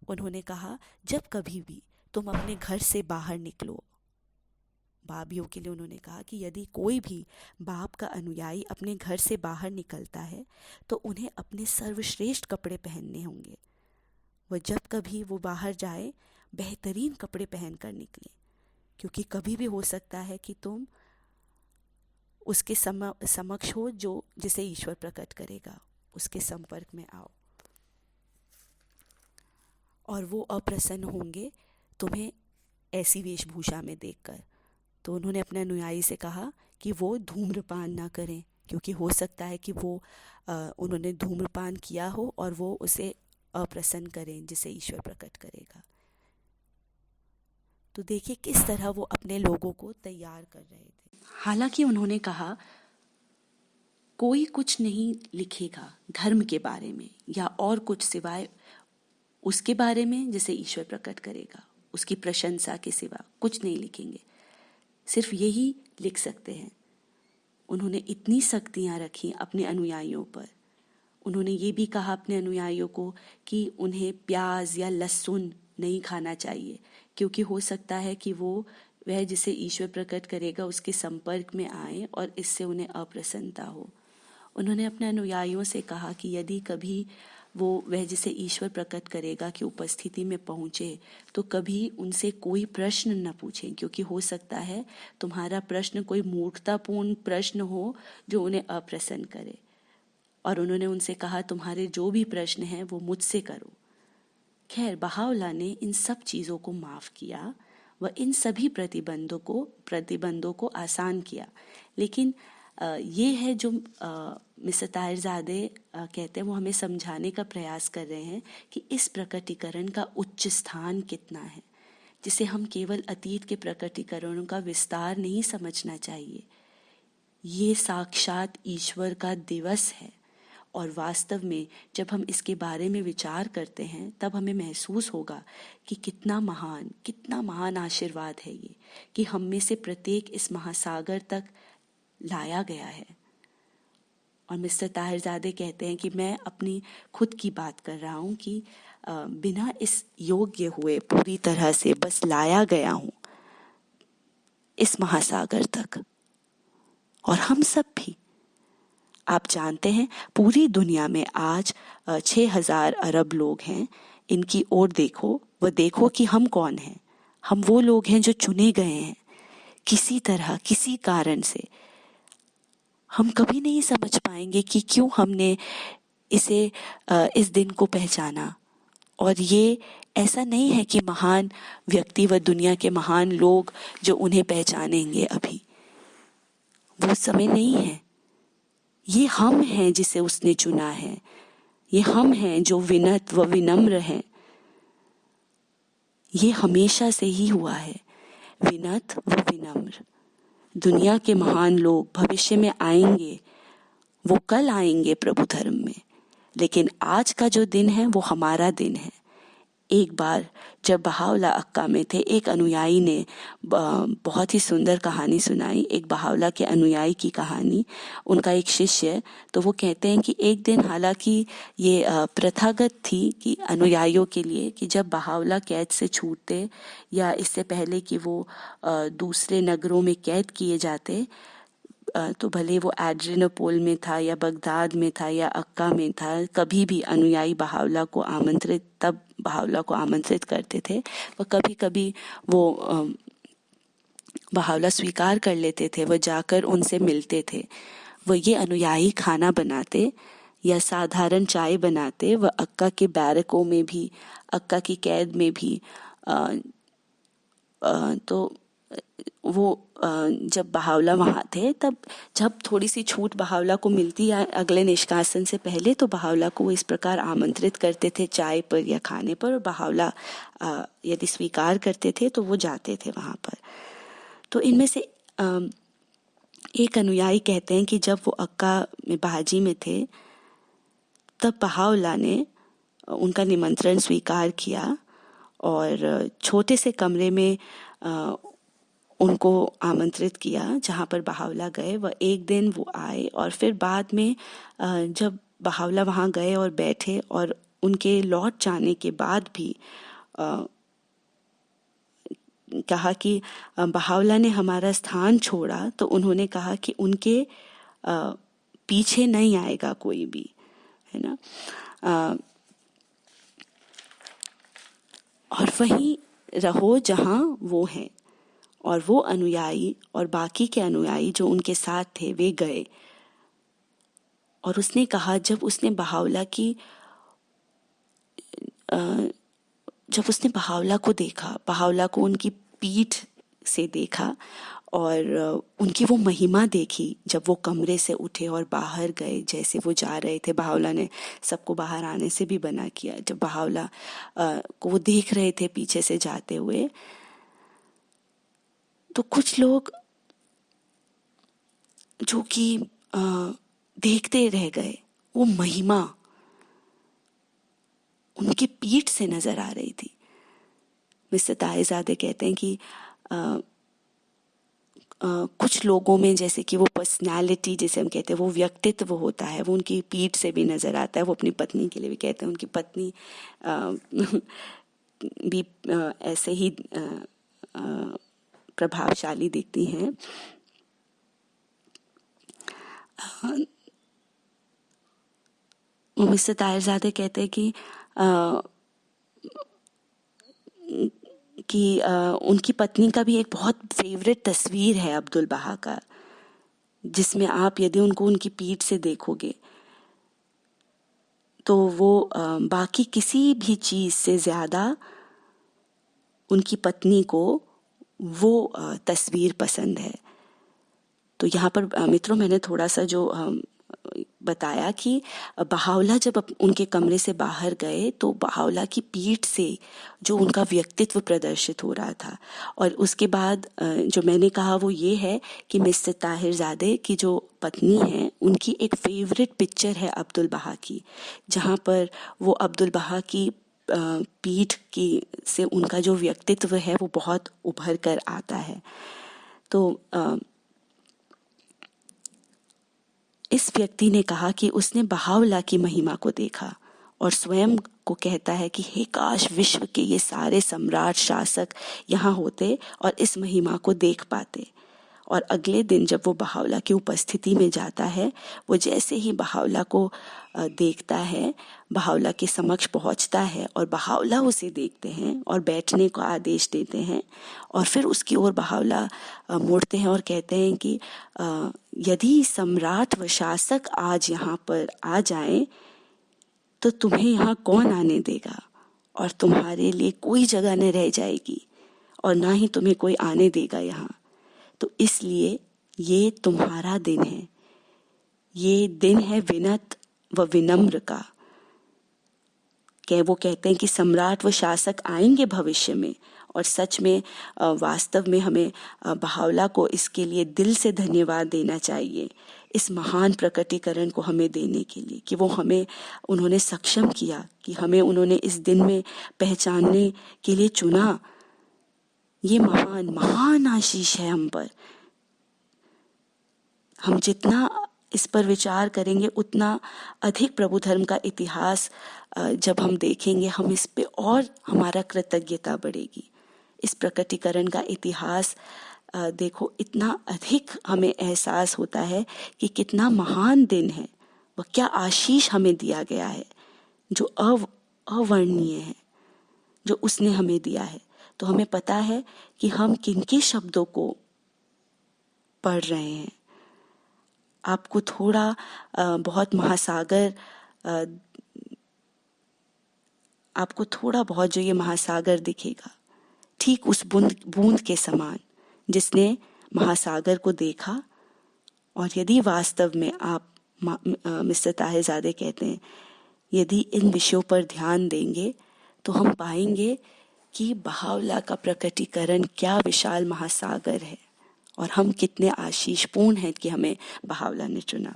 उन्होंने कहा जब कभी भी तुम अपने घर से बाहर निकलो, बाबियों के लिए उन्होंने कहा कि यदि कोई भी बाप का अनुयायी अपने घर से बाहर निकलता है तो उन्हें अपने सर्वश्रेष्ठ कपड़े पहनने होंगे। वह जब कभी वो बाहर जाए बेहतरीन कपड़े पहनकर निकले, क्योंकि कभी भी हो सकता है कि तुम उसके समक्ष हो जो जिसे ईश्वर प्रकट करेगा, उसके संपर्क में आओ और वो अप्रसन्न होंगे तुम्हें ऐसी वेशभूषा में देखकर। तो उन्होंने अपने अनुयायी से कहा कि वो धूम्रपान ना करें, क्योंकि हो सकता है कि वो उन्होंने धूम्रपान किया हो और वो उसे अप्रसन्न करें जिसे ईश्वर प्रकट करेगा। तो देखिए किस तरह वो अपने लोगों को तैयार कर रहे थे। हालांकि उन्होंने कहा कोई कुछ नहीं लिखेगा धर्म के बारे में या और कुछ सिवाय उसके बारे में जिसे ईश्वर प्रकट करेगा, उसकी प्रशंसा के सिवा कुछ नहीं लिखेंगे, सिर्फ यही लिख सकते हैं। उन्होंने इतनी सख्तियां रखी अपने अनुयायियों पर। उन्होंने ये भी कहा अपने अनुयायियों को कि उन्हें प्याज या लहसुन नहीं खाना चाहिए, क्योंकि हो सकता है कि वह जिसे ईश्वर प्रकट करेगा उसके संपर्क में आए और इससे उन्हें अप्रसन्नता हो। उन्होंने अपने अनुयायियों से कहा कि यदि कभी वह जिसे ईश्वर प्रकट करेगा कि उपस्थिति में पहुँचे, तो कभी उनसे कोई प्रश्न न पूछें, क्योंकि हो सकता है तुम्हारा प्रश्न कोई मूर्खतापूर्ण प्रश्न हो जो उन्हें अप्रसन्न करे। और उन्होंने उनसे कहा, तुम्हारे जो भी प्रश्न हैं वो मुझसे करो। खैर, बहावला ने इन सब चीज़ों को माफ़ किया, वह इन सभी प्रतिबंधों को आसान किया। लेकिन ये है जो मिस्टर ताहिरज़ादे कहते हैं, वो हमें समझाने का प्रयास कर रहे हैं कि इस प्रकटीकरण का उच्च स्थान कितना है, जिसे हम केवल अतीत के प्रकटीकरणों का विस्तार नहीं समझना चाहिए। ये साक्षात ईश्वर का दिवस है, और वास्तव में जब हम इसके बारे में विचार करते हैं तब हमें महसूस होगा कि कितना महान आशीर्वाद है ये, कि हम में से प्रत्येक इस महासागर तक लाया गया है। और मिस्टर ताहिरज़ादे कहते हैं कि मैं अपनी खुद की बात कर रहा हूँ कि बिना इस योग्य हुए पूरी तरह से बस लाया गया हूँ इस महासागर तक। और हम सब भी, आप जानते हैं, पूरी दुनिया में आज 6,000 अरब लोग हैं। इनकी ओर देखो, वह देखो कि हम कौन हैं। हम वो लोग हैं जो चुने गए हैं किसी तरह, किसी कारण से। हम कभी नहीं समझ पाएंगे कि क्यों हमने इस दिन को पहचाना। और ये ऐसा नहीं है कि महान व्यक्ति व दुनिया के महान लोग जो उन्हें पहचानेंगे, अभी वो समय नहीं है। ये हम हैं जिसे उसने चुना है। ये हम हैं जो विनत व विनम्र हैं। ये हमेशा से ही हुआ है, विनत व विनम्र। दुनिया के महान लोग भविष्य में आएंगे, वो कल आएंगे प्रभु धर्म में, लेकिन आज का जो दिन है वो हमारा दिन है। एक बार जब बहावला अक्का में थे, एक अनुयायी ने बहुत ही सुंदर कहानी सुनाई, एक बहावला के अनुयायी की कहानी। उनका एक शिष्य, तो वो कहते हैं कि एक दिन, हालांकि ये प्रथागत थी कि अनुयायियों के लिए कि जब बहावला कैद से छूटते या इससे पहले कि वो दूसरे नगरों में कैद किए जाते, तो भले वो एड्रियानोपोल में था या बगदाद में था या अक्का में था, कभी भी अनुयायी बहावला को आमंत्रित करते थे। वह कभी कभी वो बहावला स्वीकार कर लेते थे, वह जाकर उनसे मिलते थे। वह ये अनुयायी खाना बनाते या साधारण चाय बनाते, वह अक्का के बैरकों में भी, अक्का की कैद में भी तो वो जब बहावला वहाँ थे, तब जब थोड़ी सी छूट बहावला को मिलती है अगले निष्कासन से पहले, तो बहावला को वो इस प्रकार आमंत्रित करते थे चाय पर या खाने पर, और बहावला यदि स्वीकार करते थे तो वो जाते थे वहाँ पर। तो इनमें से एक अनुयायी कहते हैं कि जब वो अक्का में बाजी में थे, तब बहावला ने उनका निमंत्रण स्वीकार किया और छोटे से कमरे में उनको आमंत्रित किया जहाँ पर बहावला गए। वह एक दिन वो आए, और फिर बाद में जब बहावला वहाँ गए और बैठे, और उनके लौट जाने के बाद भी कहा कि बहावला ने हमारा स्थान छोड़ा, तो उन्होंने कहा कि उनके पीछे नहीं आएगा कोई भी, है ना। और वहीं रहो जहाँ वो हैं। और वो अनुयायी और बाकी के अनुयायी जो उनके साथ थे, वे गए। और उसने कहा, जब उसने बहावला को देखा, बहावला को उनकी पीठ से देखा और उनकी वो महिमा देखी, जब वो कमरे से उठे और बाहर गए, जैसे वो जा रहे थे, बहावला ने सबको बाहर आने से भी मना किया। जब बहावला को वो देख रहे थे पीछे से जाते हुए, तो कुछ लोग जो कि देखते रह गए। वो महिमा उनकी पीठ से नजर आ रही थी। मिस्टर ताहिरज़ादे कहते हैं कि कुछ लोगों में, जैसे कि वो पर्सनालिटी जिसे हम कहते हैं, वो व्यक्तित्व होता है, वो उनकी पीठ से भी नजर आता है। वो अपनी पत्नी के लिए भी कहते हैं, उनकी पत्नी भी ऐसे ही प्रभावशाली दिखती हैं। मिस्टर ताहिरजादे कहते हैं कि उनकी पत्नी का भी एक बहुत फेवरेट तस्वीर है अब्दुल बहा का, जिसमें आप यदि उनको उनकी पीठ से देखोगे तो वो बाकी किसी भी चीज़ से ज़्यादा उनकी पत्नी को वो तस्वीर पसंद है। तो यहाँ पर मित्रों, मैंने थोड़ा सा जो बताया कि बहावला जब उनके कमरे से बाहर गए तो बहावला की पीठ से जो उनका व्यक्तित्व प्रदर्शित हो रहा था। और उसके बाद जो मैंने कहा वो ये है कि मिस्टर ताहिरजादे की जो पत्नी है उनकी एक फेवरेट पिक्चर है अब्दुल बहा की, जहाँ पर वो अब्दुल बहा की पीठ की से उनका जो व्यक्तित्व है वो बहुत उभर कर आता है। तो इस व्यक्ति ने कहा कि उसने बहावला की महिमा को देखा और स्वयं को कहता है कि हे काश विश्व के ये सारे सम्राट शासक यहाँ होते और इस महिमा को देख पाते। और अगले दिन जब वो बहावला की उपस्थिति में जाता है, वो जैसे ही बहावला को देखता है, बहावला के समक्ष पहुंचता है और बहावला उसे देखते हैं और बैठने का आदेश देते हैं। और फिर उसकी ओर बहावला मुड़ते हैं और कहते हैं कि यदि सम्राट व शासक आज यहाँ पर आ जाएं तो तुम्हें यहाँ कौन आने देगा, और तुम्हारे लिए कोई जगह न रह जाएगी और ना ही तुम्हें कोई आने देगा यहाँ। तो इसलिए ये तुम्हारा दिन है, ये दिन है विनत व विनम्र का। वो कहते हैं कि सम्राट व शासक आएंगे भविष्य में, और सच में वास्तव में हमें बहावला को इसके लिए दिल से धन्यवाद देना चाहिए, इस महान प्रकटीकरण को हमें देने के लिए कि वो हमें उन्होंने सक्षम किया, कि हमें उन्होंने इस दिन में पहचानने के लिए चुना। ये महान महान आशीष है हम पर। हम जितना इस पर विचार करेंगे उतना अधिक प्रभु धर्म का इतिहास जब हम देखेंगे, हम इस पे और हमारा कृतज्ञता बढ़ेगी। इस प्रकटीकरण का इतिहास देखो, इतना अधिक हमें एहसास होता है कि कितना महान दिन है, वह क्या आशीष हमें दिया गया है जो अवर्णनीय है, जो उसने हमें दिया है। तो हमें पता है कि हम किनके शब्दों को पढ़ रहे हैं। आपको थोड़ा बहुत महासागर, आपको थोड़ा बहुत जो ये महासागर दिखेगा, ठीक उस बूंद के समान जिसने महासागर को देखा। और यदि वास्तव में आप, मिस्टर ताहिरजादे कहते हैं, यदि इन विषयों पर ध्यान देंगे तो हम पाएंगे कि बहावला का प्रकटीकरण क्या विशाल महासागर है और हम कितने आशीषपूर्ण हैं कि हमें बहावला ने चुना।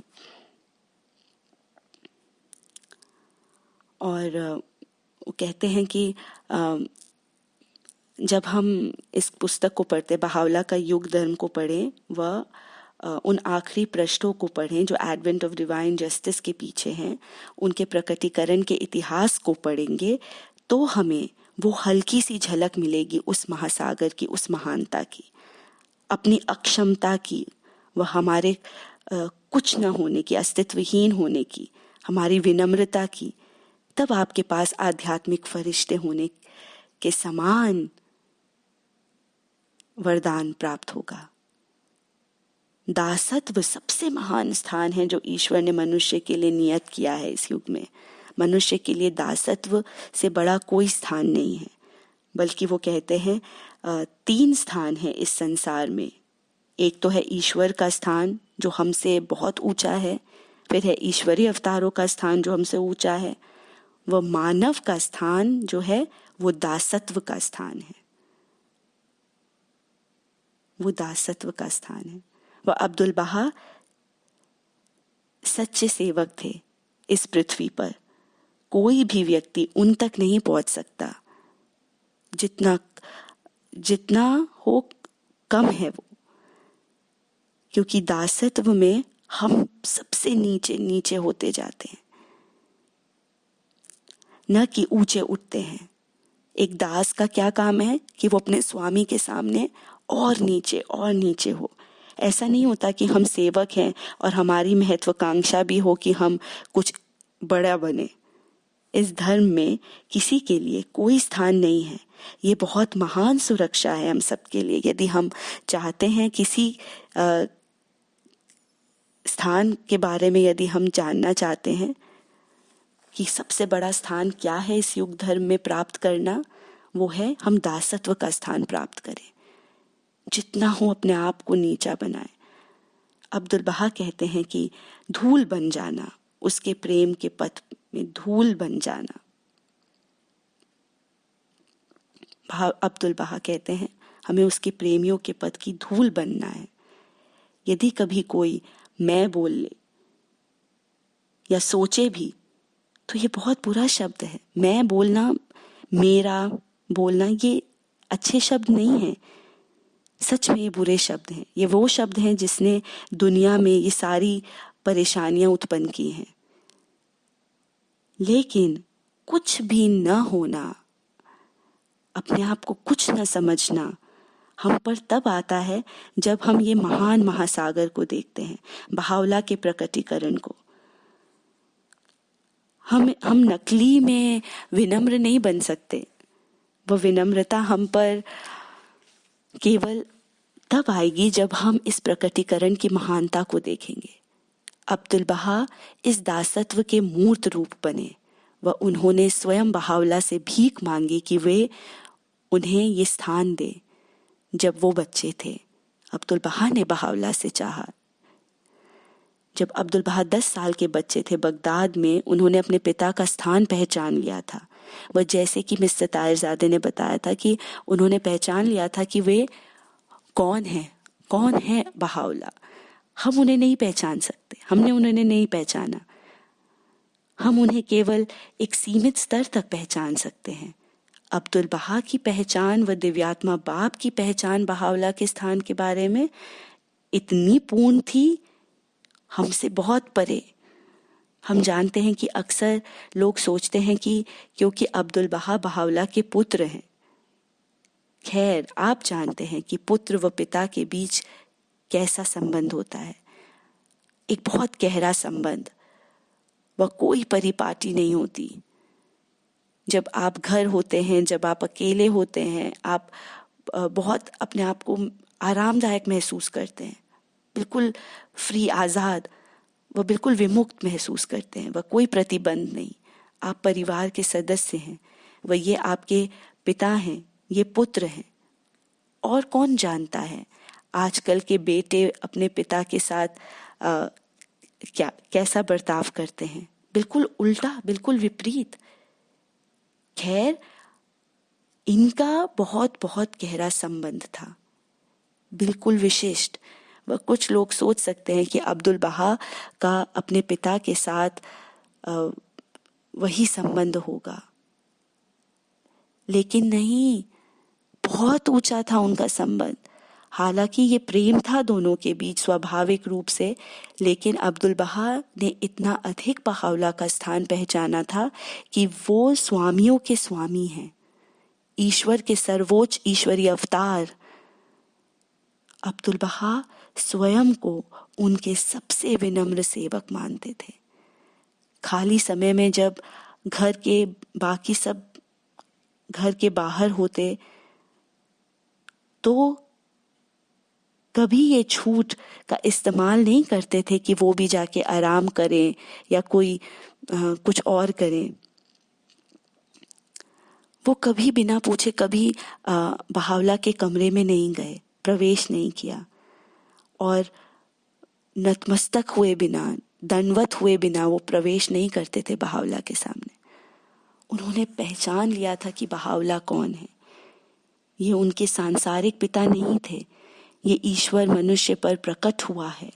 और वो कहते हैं कि जब हम इस पुस्तक को पढ़ते, बहावला का युग धर्म को पढ़ें, व उन आखिरी पृष्ठों को पढ़ें जो एडवेंट ऑफ डिवाइन जस्टिस के पीछे हैं, उनके प्रकटीकरण के इतिहास को पढ़ेंगे, तो हमें वो हल्की सी झलक मिलेगी उस महासागर की, उस महानता की, अपनी अक्षमता की, वह हमारे कुछ न होने की, अस्तित्वहीन होने की, हमारी विनम्रता की। तब आपके पास आध्यात्मिक फरिश्ते होने के समान वरदान प्राप्त होगा। दासत्व सबसे महान स्थान है जो ईश्वर ने मनुष्य के लिए नियत किया है इस युग में। मनुष्य के लिए दासत्व से बड़ा कोई स्थान नहीं है, बल्कि वो कहते हैं 3 स्थान है इस संसार में। एक तो है ईश्वर का स्थान जो हमसे बहुत ऊंचा है, फिर है ईश्वरीय अवतारों का स्थान जो हमसे ऊंचा है, वह मानव का स्थान जो है वो दासत्व का स्थान है, वो दासत्व का स्थान है। वह अब्दुल बहा सच्चे सेवक थे इस पृथ्वी पर। कोई भी व्यक्ति उन तक नहीं पहुंच सकता, जितना हो कम है वो, क्योंकि दासत्व में हम सबसे नीचे नीचे होते जाते हैं, न कि ऊंचे उठते हैं। एक दास का क्या काम है कि वो अपने स्वामी के सामने और नीचे हो। ऐसा नहीं होता कि हम सेवक हैं और हमारी महत्वाकांक्षा भी हो कि हम कुछ बड़ा बने। इस धर्म में किसी के लिए कोई स्थान नहीं है। ये बहुत महान सुरक्षा है हम सबके लिए। यदि हम चाहते हैं किसी स्थान के बारे में, यदि हम जानना चाहते हैं कि सबसे बड़ा स्थान क्या है इस युग धर्म में प्राप्त करना, वो है हम दासत्व का स्थान प्राप्त करें। जितना हो अपने आप को नीचा बनाए। अब्दुल बहा कहते हैं कि धूल बन जाना, उसके प्रेम के पथ में धूल बन जाना। अब्दुल बहा कहते हैं हमें उसके प्रेमियों के पथ की धूल बनना है। यदि कभी कोई मैं बोल ले या सोचे भी तो ये बहुत बुरा शब्द है। मैं बोलना, मेरा बोलना, ये अच्छे शब्द नहीं हैं। सच में ये बुरे शब्द हैं। ये वो शब्द हैं जिसने दुनिया में ये सारी परेशानियां उत्पन्न की हैं। लेकिन कुछ भी न होना, अपने आप को कुछ न समझना हम पर तब आता है जब हम ये महान महासागर को देखते हैं, बहावला के प्रकटीकरण को। हम नकली में विनम्र नहीं बन सकते। वो विनम्रता हम पर केवल तब आएगी जब हम इस प्रकटीकरण की महानता को देखेंगे। अब्दुल बहा इस दासत्व के मूर्त रूप बने व उन्होंने स्वयं बहावला से भीख मांगी कि वे उन्हें ये स्थान दे। जब वो बच्चे थे, अब्दुल बहा ने बहावला से चाहा। जब अब्दुल बहा 10 साल के बच्चे थे, बगदाद में उन्होंने अपने पिता का स्थान पहचान लिया था। वह जैसे कि मिस्टर ताहिरजादे ने बताया था कि उन्होंने पहचान लिया था कि वे कौन है बहावला। हम उन्हें नहीं पहचान सकते, हमने उन्हें नहीं पहचाना। हम उन्हें केवल एक सीमित स्तर तक पहचान सकते हैं। अब्दुल बहा की पहचान व दिव्यात्मा बाप की पहचान बहावला के स्थान के बारे में इतनी पूर्ण थी, हमसे बहुत परे। हम जानते हैं कि अक्सर लोग सोचते हैं कि क्योंकि अब्दुल बहा बहावला के पुत्र हैं। खैर, आप जानते हैं कि पुत्र व पिता के बीच कैसा संबंध होता है। एक बहुत गहरा संबंध। वह कोई परिपाटी नहीं होती। जब आप घर होते हैं, जब आप अकेले होते हैं, आप बहुत अपने आप को आरामदायक महसूस करते हैं, बिल्कुल फ्री, आज़ाद, वह बिल्कुल विमुक्त महसूस करते हैं। वह कोई प्रतिबंध नहीं। आप परिवार के सदस्य हैं। वह ये आपके पिता हैं, ये पुत्र हैं। और कौन जानता है आजकल के बेटे अपने पिता के साथ कैसा बर्ताव करते हैं। बिल्कुल उल्टा, बिल्कुल विपरीत। खैर, इनका बहुत बहुत गहरा संबंध था, बिल्कुल विशिष्ट। वह कुछ लोग सोच सकते हैं कि अब्दुल बहा का अपने पिता के साथ वही संबंध होगा, लेकिन नहीं, बहुत ऊंचा था उनका संबंध। हालांकि ये प्रेम था दोनों के बीच स्वाभाविक रूप से, लेकिन अब्दुल बहा ने इतना अधिक बहावला का स्थान पहचाना था कि वो स्वामियों के स्वामी हैं, ईश्वर के सर्वोच्च ईश्वरीय अवतार। अब्दुल बहा स्वयं को उनके सबसे विनम्र सेवक मानते थे। खाली समय में जब घर के बाकी सब घर के बाहर होते तो कभी ये छूट का इस्तेमाल नहीं करते थे कि वो भी जाके आराम करें या कोई कुछ और करें। वो कभी बिना पूछे कभी बहावला के कमरे में नहीं गए, प्रवेश नहीं किया, और नतमस्तक हुए बिना, दंडवत हुए बिना वो प्रवेश नहीं करते थे बहावला के सामने। उन्होंने पहचान लिया था कि बहावला कौन है। ये उनके सांसारिक पिता नहीं थे, ये ईश्वर मनुष्य पर प्रकट हुआ है।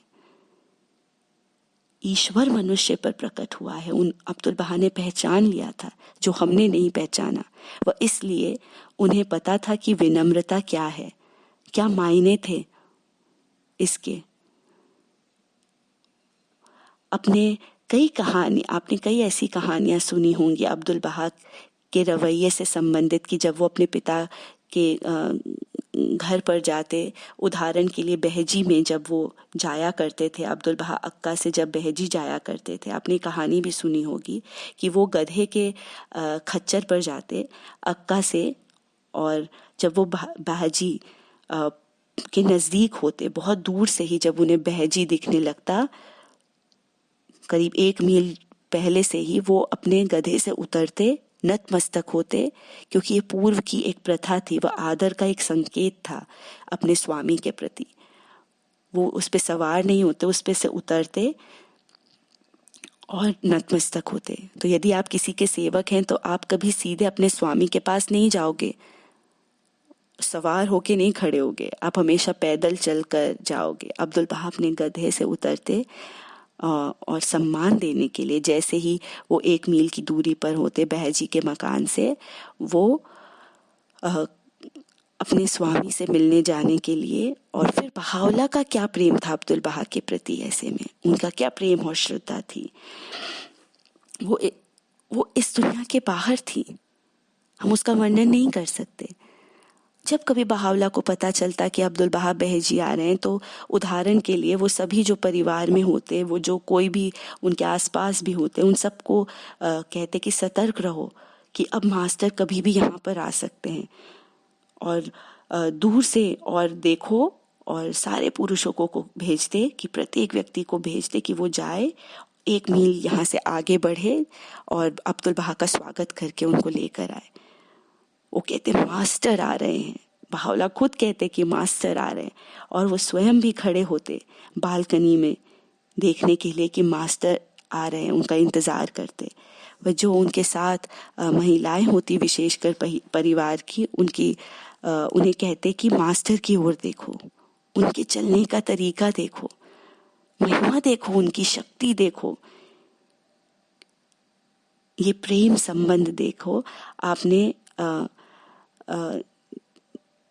ईश्वर मनुष्य पर प्रकट हुआ है। उन अब्दुल बहा ने पहचान लिया था जो हमने नहीं पहचाना। वह इसलिए उन्हें पता था कि विनम्रता क्या है, क्या मायने थे इसके। आपने कई ऐसी कहानियां सुनी होंगी अब्दुल बहा के रवैये से संबंधित कि जब वो अपने पिता के घर पर जाते, उदाहरण के लिए बहजी में जब वो जाया करते थे, अब्दुल बहा अक्का से जब बहजी जाया करते थे, आपने कहानी भी सुनी होगी कि वो गधे के खच्चर पर जाते अक्का से, और जब वो बहजी के नज़दीक होते, बहुत दूर से ही जब उन्हें बहजी दिखने लगता, करीब 1 मील पहले से ही वो अपने गधे से उतरते, नतमस्तक होते, क्योंकि ये पूर्व की एक प्रथा थी, वह आदर का एक संकेत था अपने स्वामी के प्रति। वो उस पे सवार नहीं होते, उस पे से उतरते और नतमस्तक होते। तो यदि आप किसी के सेवक हैं तो आप कभी सीधे अपने स्वामी के पास नहीं जाओगे, सवार होके नहीं खड़े होगे, आप हमेशा पैदल चल कर जाओगे। अब्दुल बहा अपने गधे से उतरते और सम्मान देने के लिए, जैसे ही वो 1 मील की दूरी पर होते बहजी के मकान से, वो अपने स्वामी से मिलने जाने के लिए। और फिर बहावला का क्या प्रेम था अब्दुल बहा के प्रति, ऐसे में उनका क्या प्रेम और श्रद्धा थी। वो इस दुनिया के बाहर थी, हम उसका वर्णन नहीं कर सकते। जब कभी बहावला को पता चलता कि अब्दुल बहा बहजी आ रहे हैं, तो उदाहरण के लिए वो सभी जो परिवार में होते, वो जो कोई भी उनके आसपास भी होते, उन सबको कहते कि सतर्क रहो कि अब मास्टर कभी भी यहाँ पर आ सकते हैं, और दूर से और देखो, और सारे पुरुषों को भेजते कि प्रत्येक व्यक्ति को भेजते कि वो जाए 1 मील यहाँ से आगे बढ़े और अब्दुल बहा का स्वागत करके उनको लेकर आए। वो कहते मास्टर आ रहे हैं, बहावला खुद कहते कि मास्टर आ रहे हैं, और वो स्वयं भी खड़े होते बालकनी में देखने के लिए कि मास्टर आ रहे हैं, उनका इंतज़ार करते। वह जो उनके साथ महिलाएं होती, विशेषकर परिवार की, उन्हें कहते कि मास्टर की ओर देखो, उनके चलने का तरीका देखो, महिमा देखो, उनकी शक्ति देखो, ये प्रेम संबंध देखो। आपने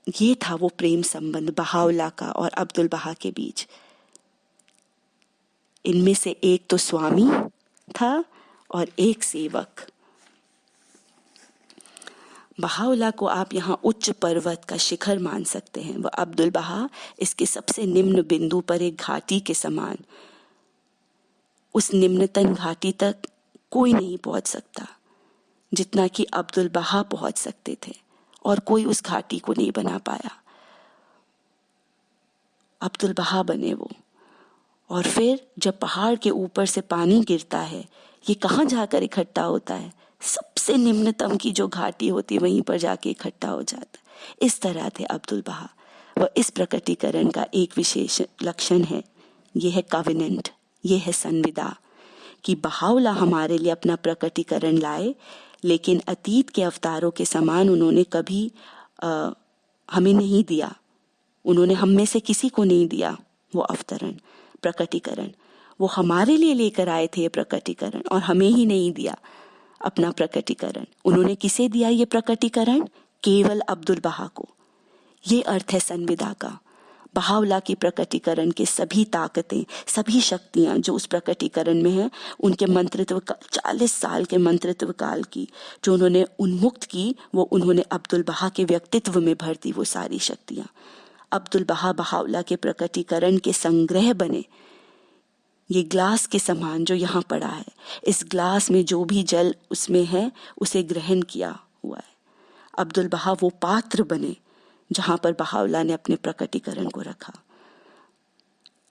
ये था वो प्रेम संबंध बहावला का और अब्दुल बहा के बीच। इनमें से एक तो स्वामी था और एक सेवक। बहावला को आप यहाँ उच्च पर्वत का शिखर मान सकते हैं, वह अब्दुल बहा इसके सबसे निम्न बिंदु पर एक घाटी के समान। उस निम्नतम घाटी तक कोई नहीं पहुंच सकता जितना कि अब्दुल बहा पहुंच सकते थे, और कोई उस घाटी को नहीं बना पाया। अब्दुल बहा बने वो। और फिर जब पहाड़ के ऊपर से पानी गिरता है, ये कहाँ जाकर इकट्ठा होता है? सबसे निम्नतम की जो घाटी होती वहीं पर जाके इकट्ठा हो जाता है। इस तरह थे अब्दुल बहा। वह इस प्रकटीकरण का एक विशेष लक्षण है, यह है कवेनेंट, यह है संविदा, कि बहावला हमारे लिए अपना प्रकटीकरण लाए, लेकिन अतीत के अवतारों के समान उन्होंने कभी हमें नहीं दिया। उन्होंने हम में से किसी को नहीं दिया वो अवतरण, प्रकटीकरण। वो हमारे लिए लेकर आए थे ये प्रकटीकरण, और हमें ही नहीं दिया अपना प्रकटीकरण। उन्होंने किसे दिया ये प्रकटीकरण? केवल अब्दुल बहा को। ये अर्थ है संविदा का। बहावला की प्रकटीकरण के सभी ताकतें, सभी शक्तियां जो उस प्रकटीकरण में है, उनके मंत्रित्व 40 साल के मंत्रित्व काल की जो उन्होंने उन्मुक्त की, वो उन्होंने अब्दुल बहा के व्यक्तित्व में भर दी वो सारी शक्तियां। अब्दुल बहा बहावला के प्रकटीकरण के संग्रह बने। ये ग्लास के समान जो यहाँ पड़ा है, इस ग्लास में जो भी जल उसमें है उसे ग्रहण किया हुआ है। अब्दुल बहा वो पात्र बने जहां पर बहावला ने अपने प्रकटीकरण को रखा।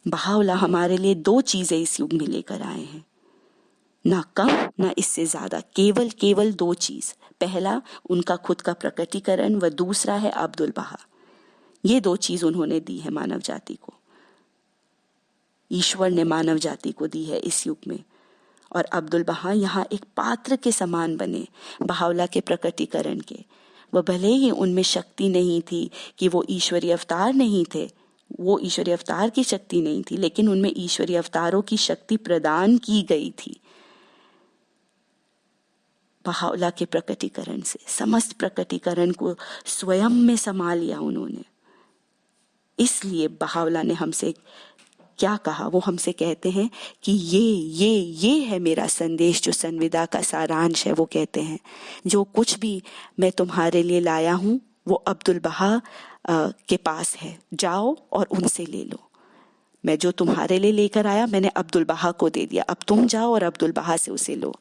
बहावला हमारे लिए 2 चीजें इस युग में लेकर आए हैं, ना कम ना इससे ज्यादा, केवल 2 चीज। पहला उनका खुद का प्रकटीकरण, व दूसरा है अब्दुल बहा। ये 2 चीज उन्होंने दी है मानव जाति को। ईश्वर ने मानव जाति को दी है इस युग में। और अब्दुल बहा यहाँ एक पात्र के समान बने बहावला के प्रकटीकरण के। वह भले ही उनमें शक्ति नहीं थी कि वो ईश्वरीय अवतार नहीं थे, वो ईश्वरीय अवतार की शक्ति नहीं थी, लेकिन उनमें ईश्वरीय अवतारों की शक्ति प्रदान की गई थी। बहावला के प्रकटीकरण से समस्त प्रकटीकरण को स्वयं में समा लिया उन्होंने। इसलिए बहावला ने हमसे क्या कहा? वो हमसे कहते हैं कि ये है मेरा संदेश, जो संविदा का सारांश है। वो कहते हैं जो कुछ भी मैं तुम्हारे लिए लाया हूं वो अब्दुल बहा के पास है, जाओ और उनसे ले लो। मैं जो तुम्हारे लिए लेकर आया मैंने अब्दुल बहा को दे दिया, अब तुम जाओ और अब्दुल बहा से उसे लो।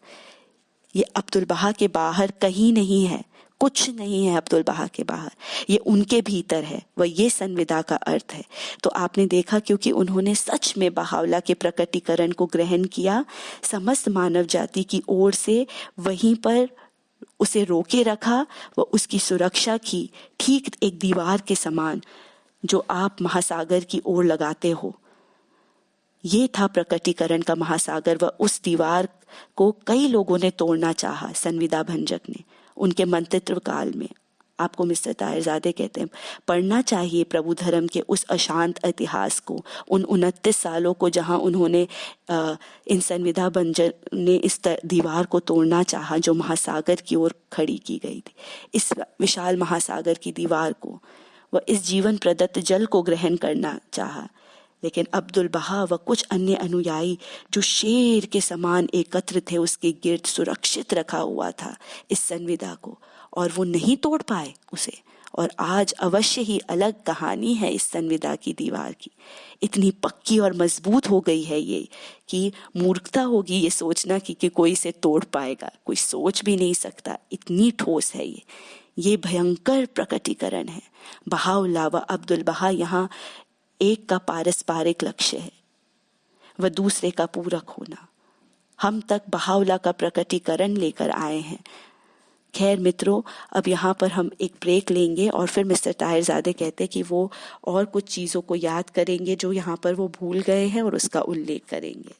ये अब्दुल बहा के बाहर कहीं नहीं है, कुछ नहीं है अब्दुल बहा के बाहर, ये उनके भीतर है। वह ये संविदा का अर्थ है। तो आपने देखा, क्योंकि उन्होंने सच में बहावला के प्रकटीकरण को ग्रहण किया, समस्त मानव जाति की ओर से वहीं पर उसे रोके रखा, व उसकी सुरक्षा की, ठीक एक दीवार के समान जो आप महासागर की ओर लगाते हो। ये था प्रकटीकरण का महासागर, व उस दीवार को कई लोगों ने तोड़ना चाहा, संविदा भंजक ने, उनके मंत्रित्व काल में। आपको मिस्टर ताहिरजादे कहते हैं, पढ़ना चाहिए प्रभु धर्म के उस अशांत इतिहास को, उन 29 सालों को जहां उन्होंने इन संविदा भंजक ने इस दीवार को तोड़ना चाहा जो महासागर की ओर खड़ी की गई थी, इस विशाल महासागर की दीवार को, वह इस जीवन प्रदत्त जल को ग्रहण करना चाहा। लेकिन अब्दुल बहा व कुछ अन्य अनुयायी जो शेर के समान एकत्र थे, उसके गिर्द सुरक्षित रखा हुआ था इस संविदा को, और वो नहीं तोड़ पाए उसे। और आज अवश्य ही अलग कहानी है इस संविदा की दीवार की। इतनी पक्की और मजबूत हो गई है ये कि मूर्खता होगी ये सोचना कि कोई इसे तोड़ पाएगा, कोई सोच भी नहीं सकता, इतनी ठोस है ये भयंकर प्रकटीकरण है। बहाउल्लाह व अब्दुल बहा यहाँ एक का पारस्परिक लक्ष्य है, वह दूसरे का पूरक होना। हम तक बहाउल्लाह का प्रकटीकरण लेकर आए हैं। खैर मित्रों, अब यहाँ पर हम एक ब्रेक लेंगे और फिर मिस्टर ताहिरजादे कहते हैं कि वो और कुछ चीज़ों को याद करेंगे जो यहाँ पर वो भूल गए हैं और उसका उल्लेख करेंगे।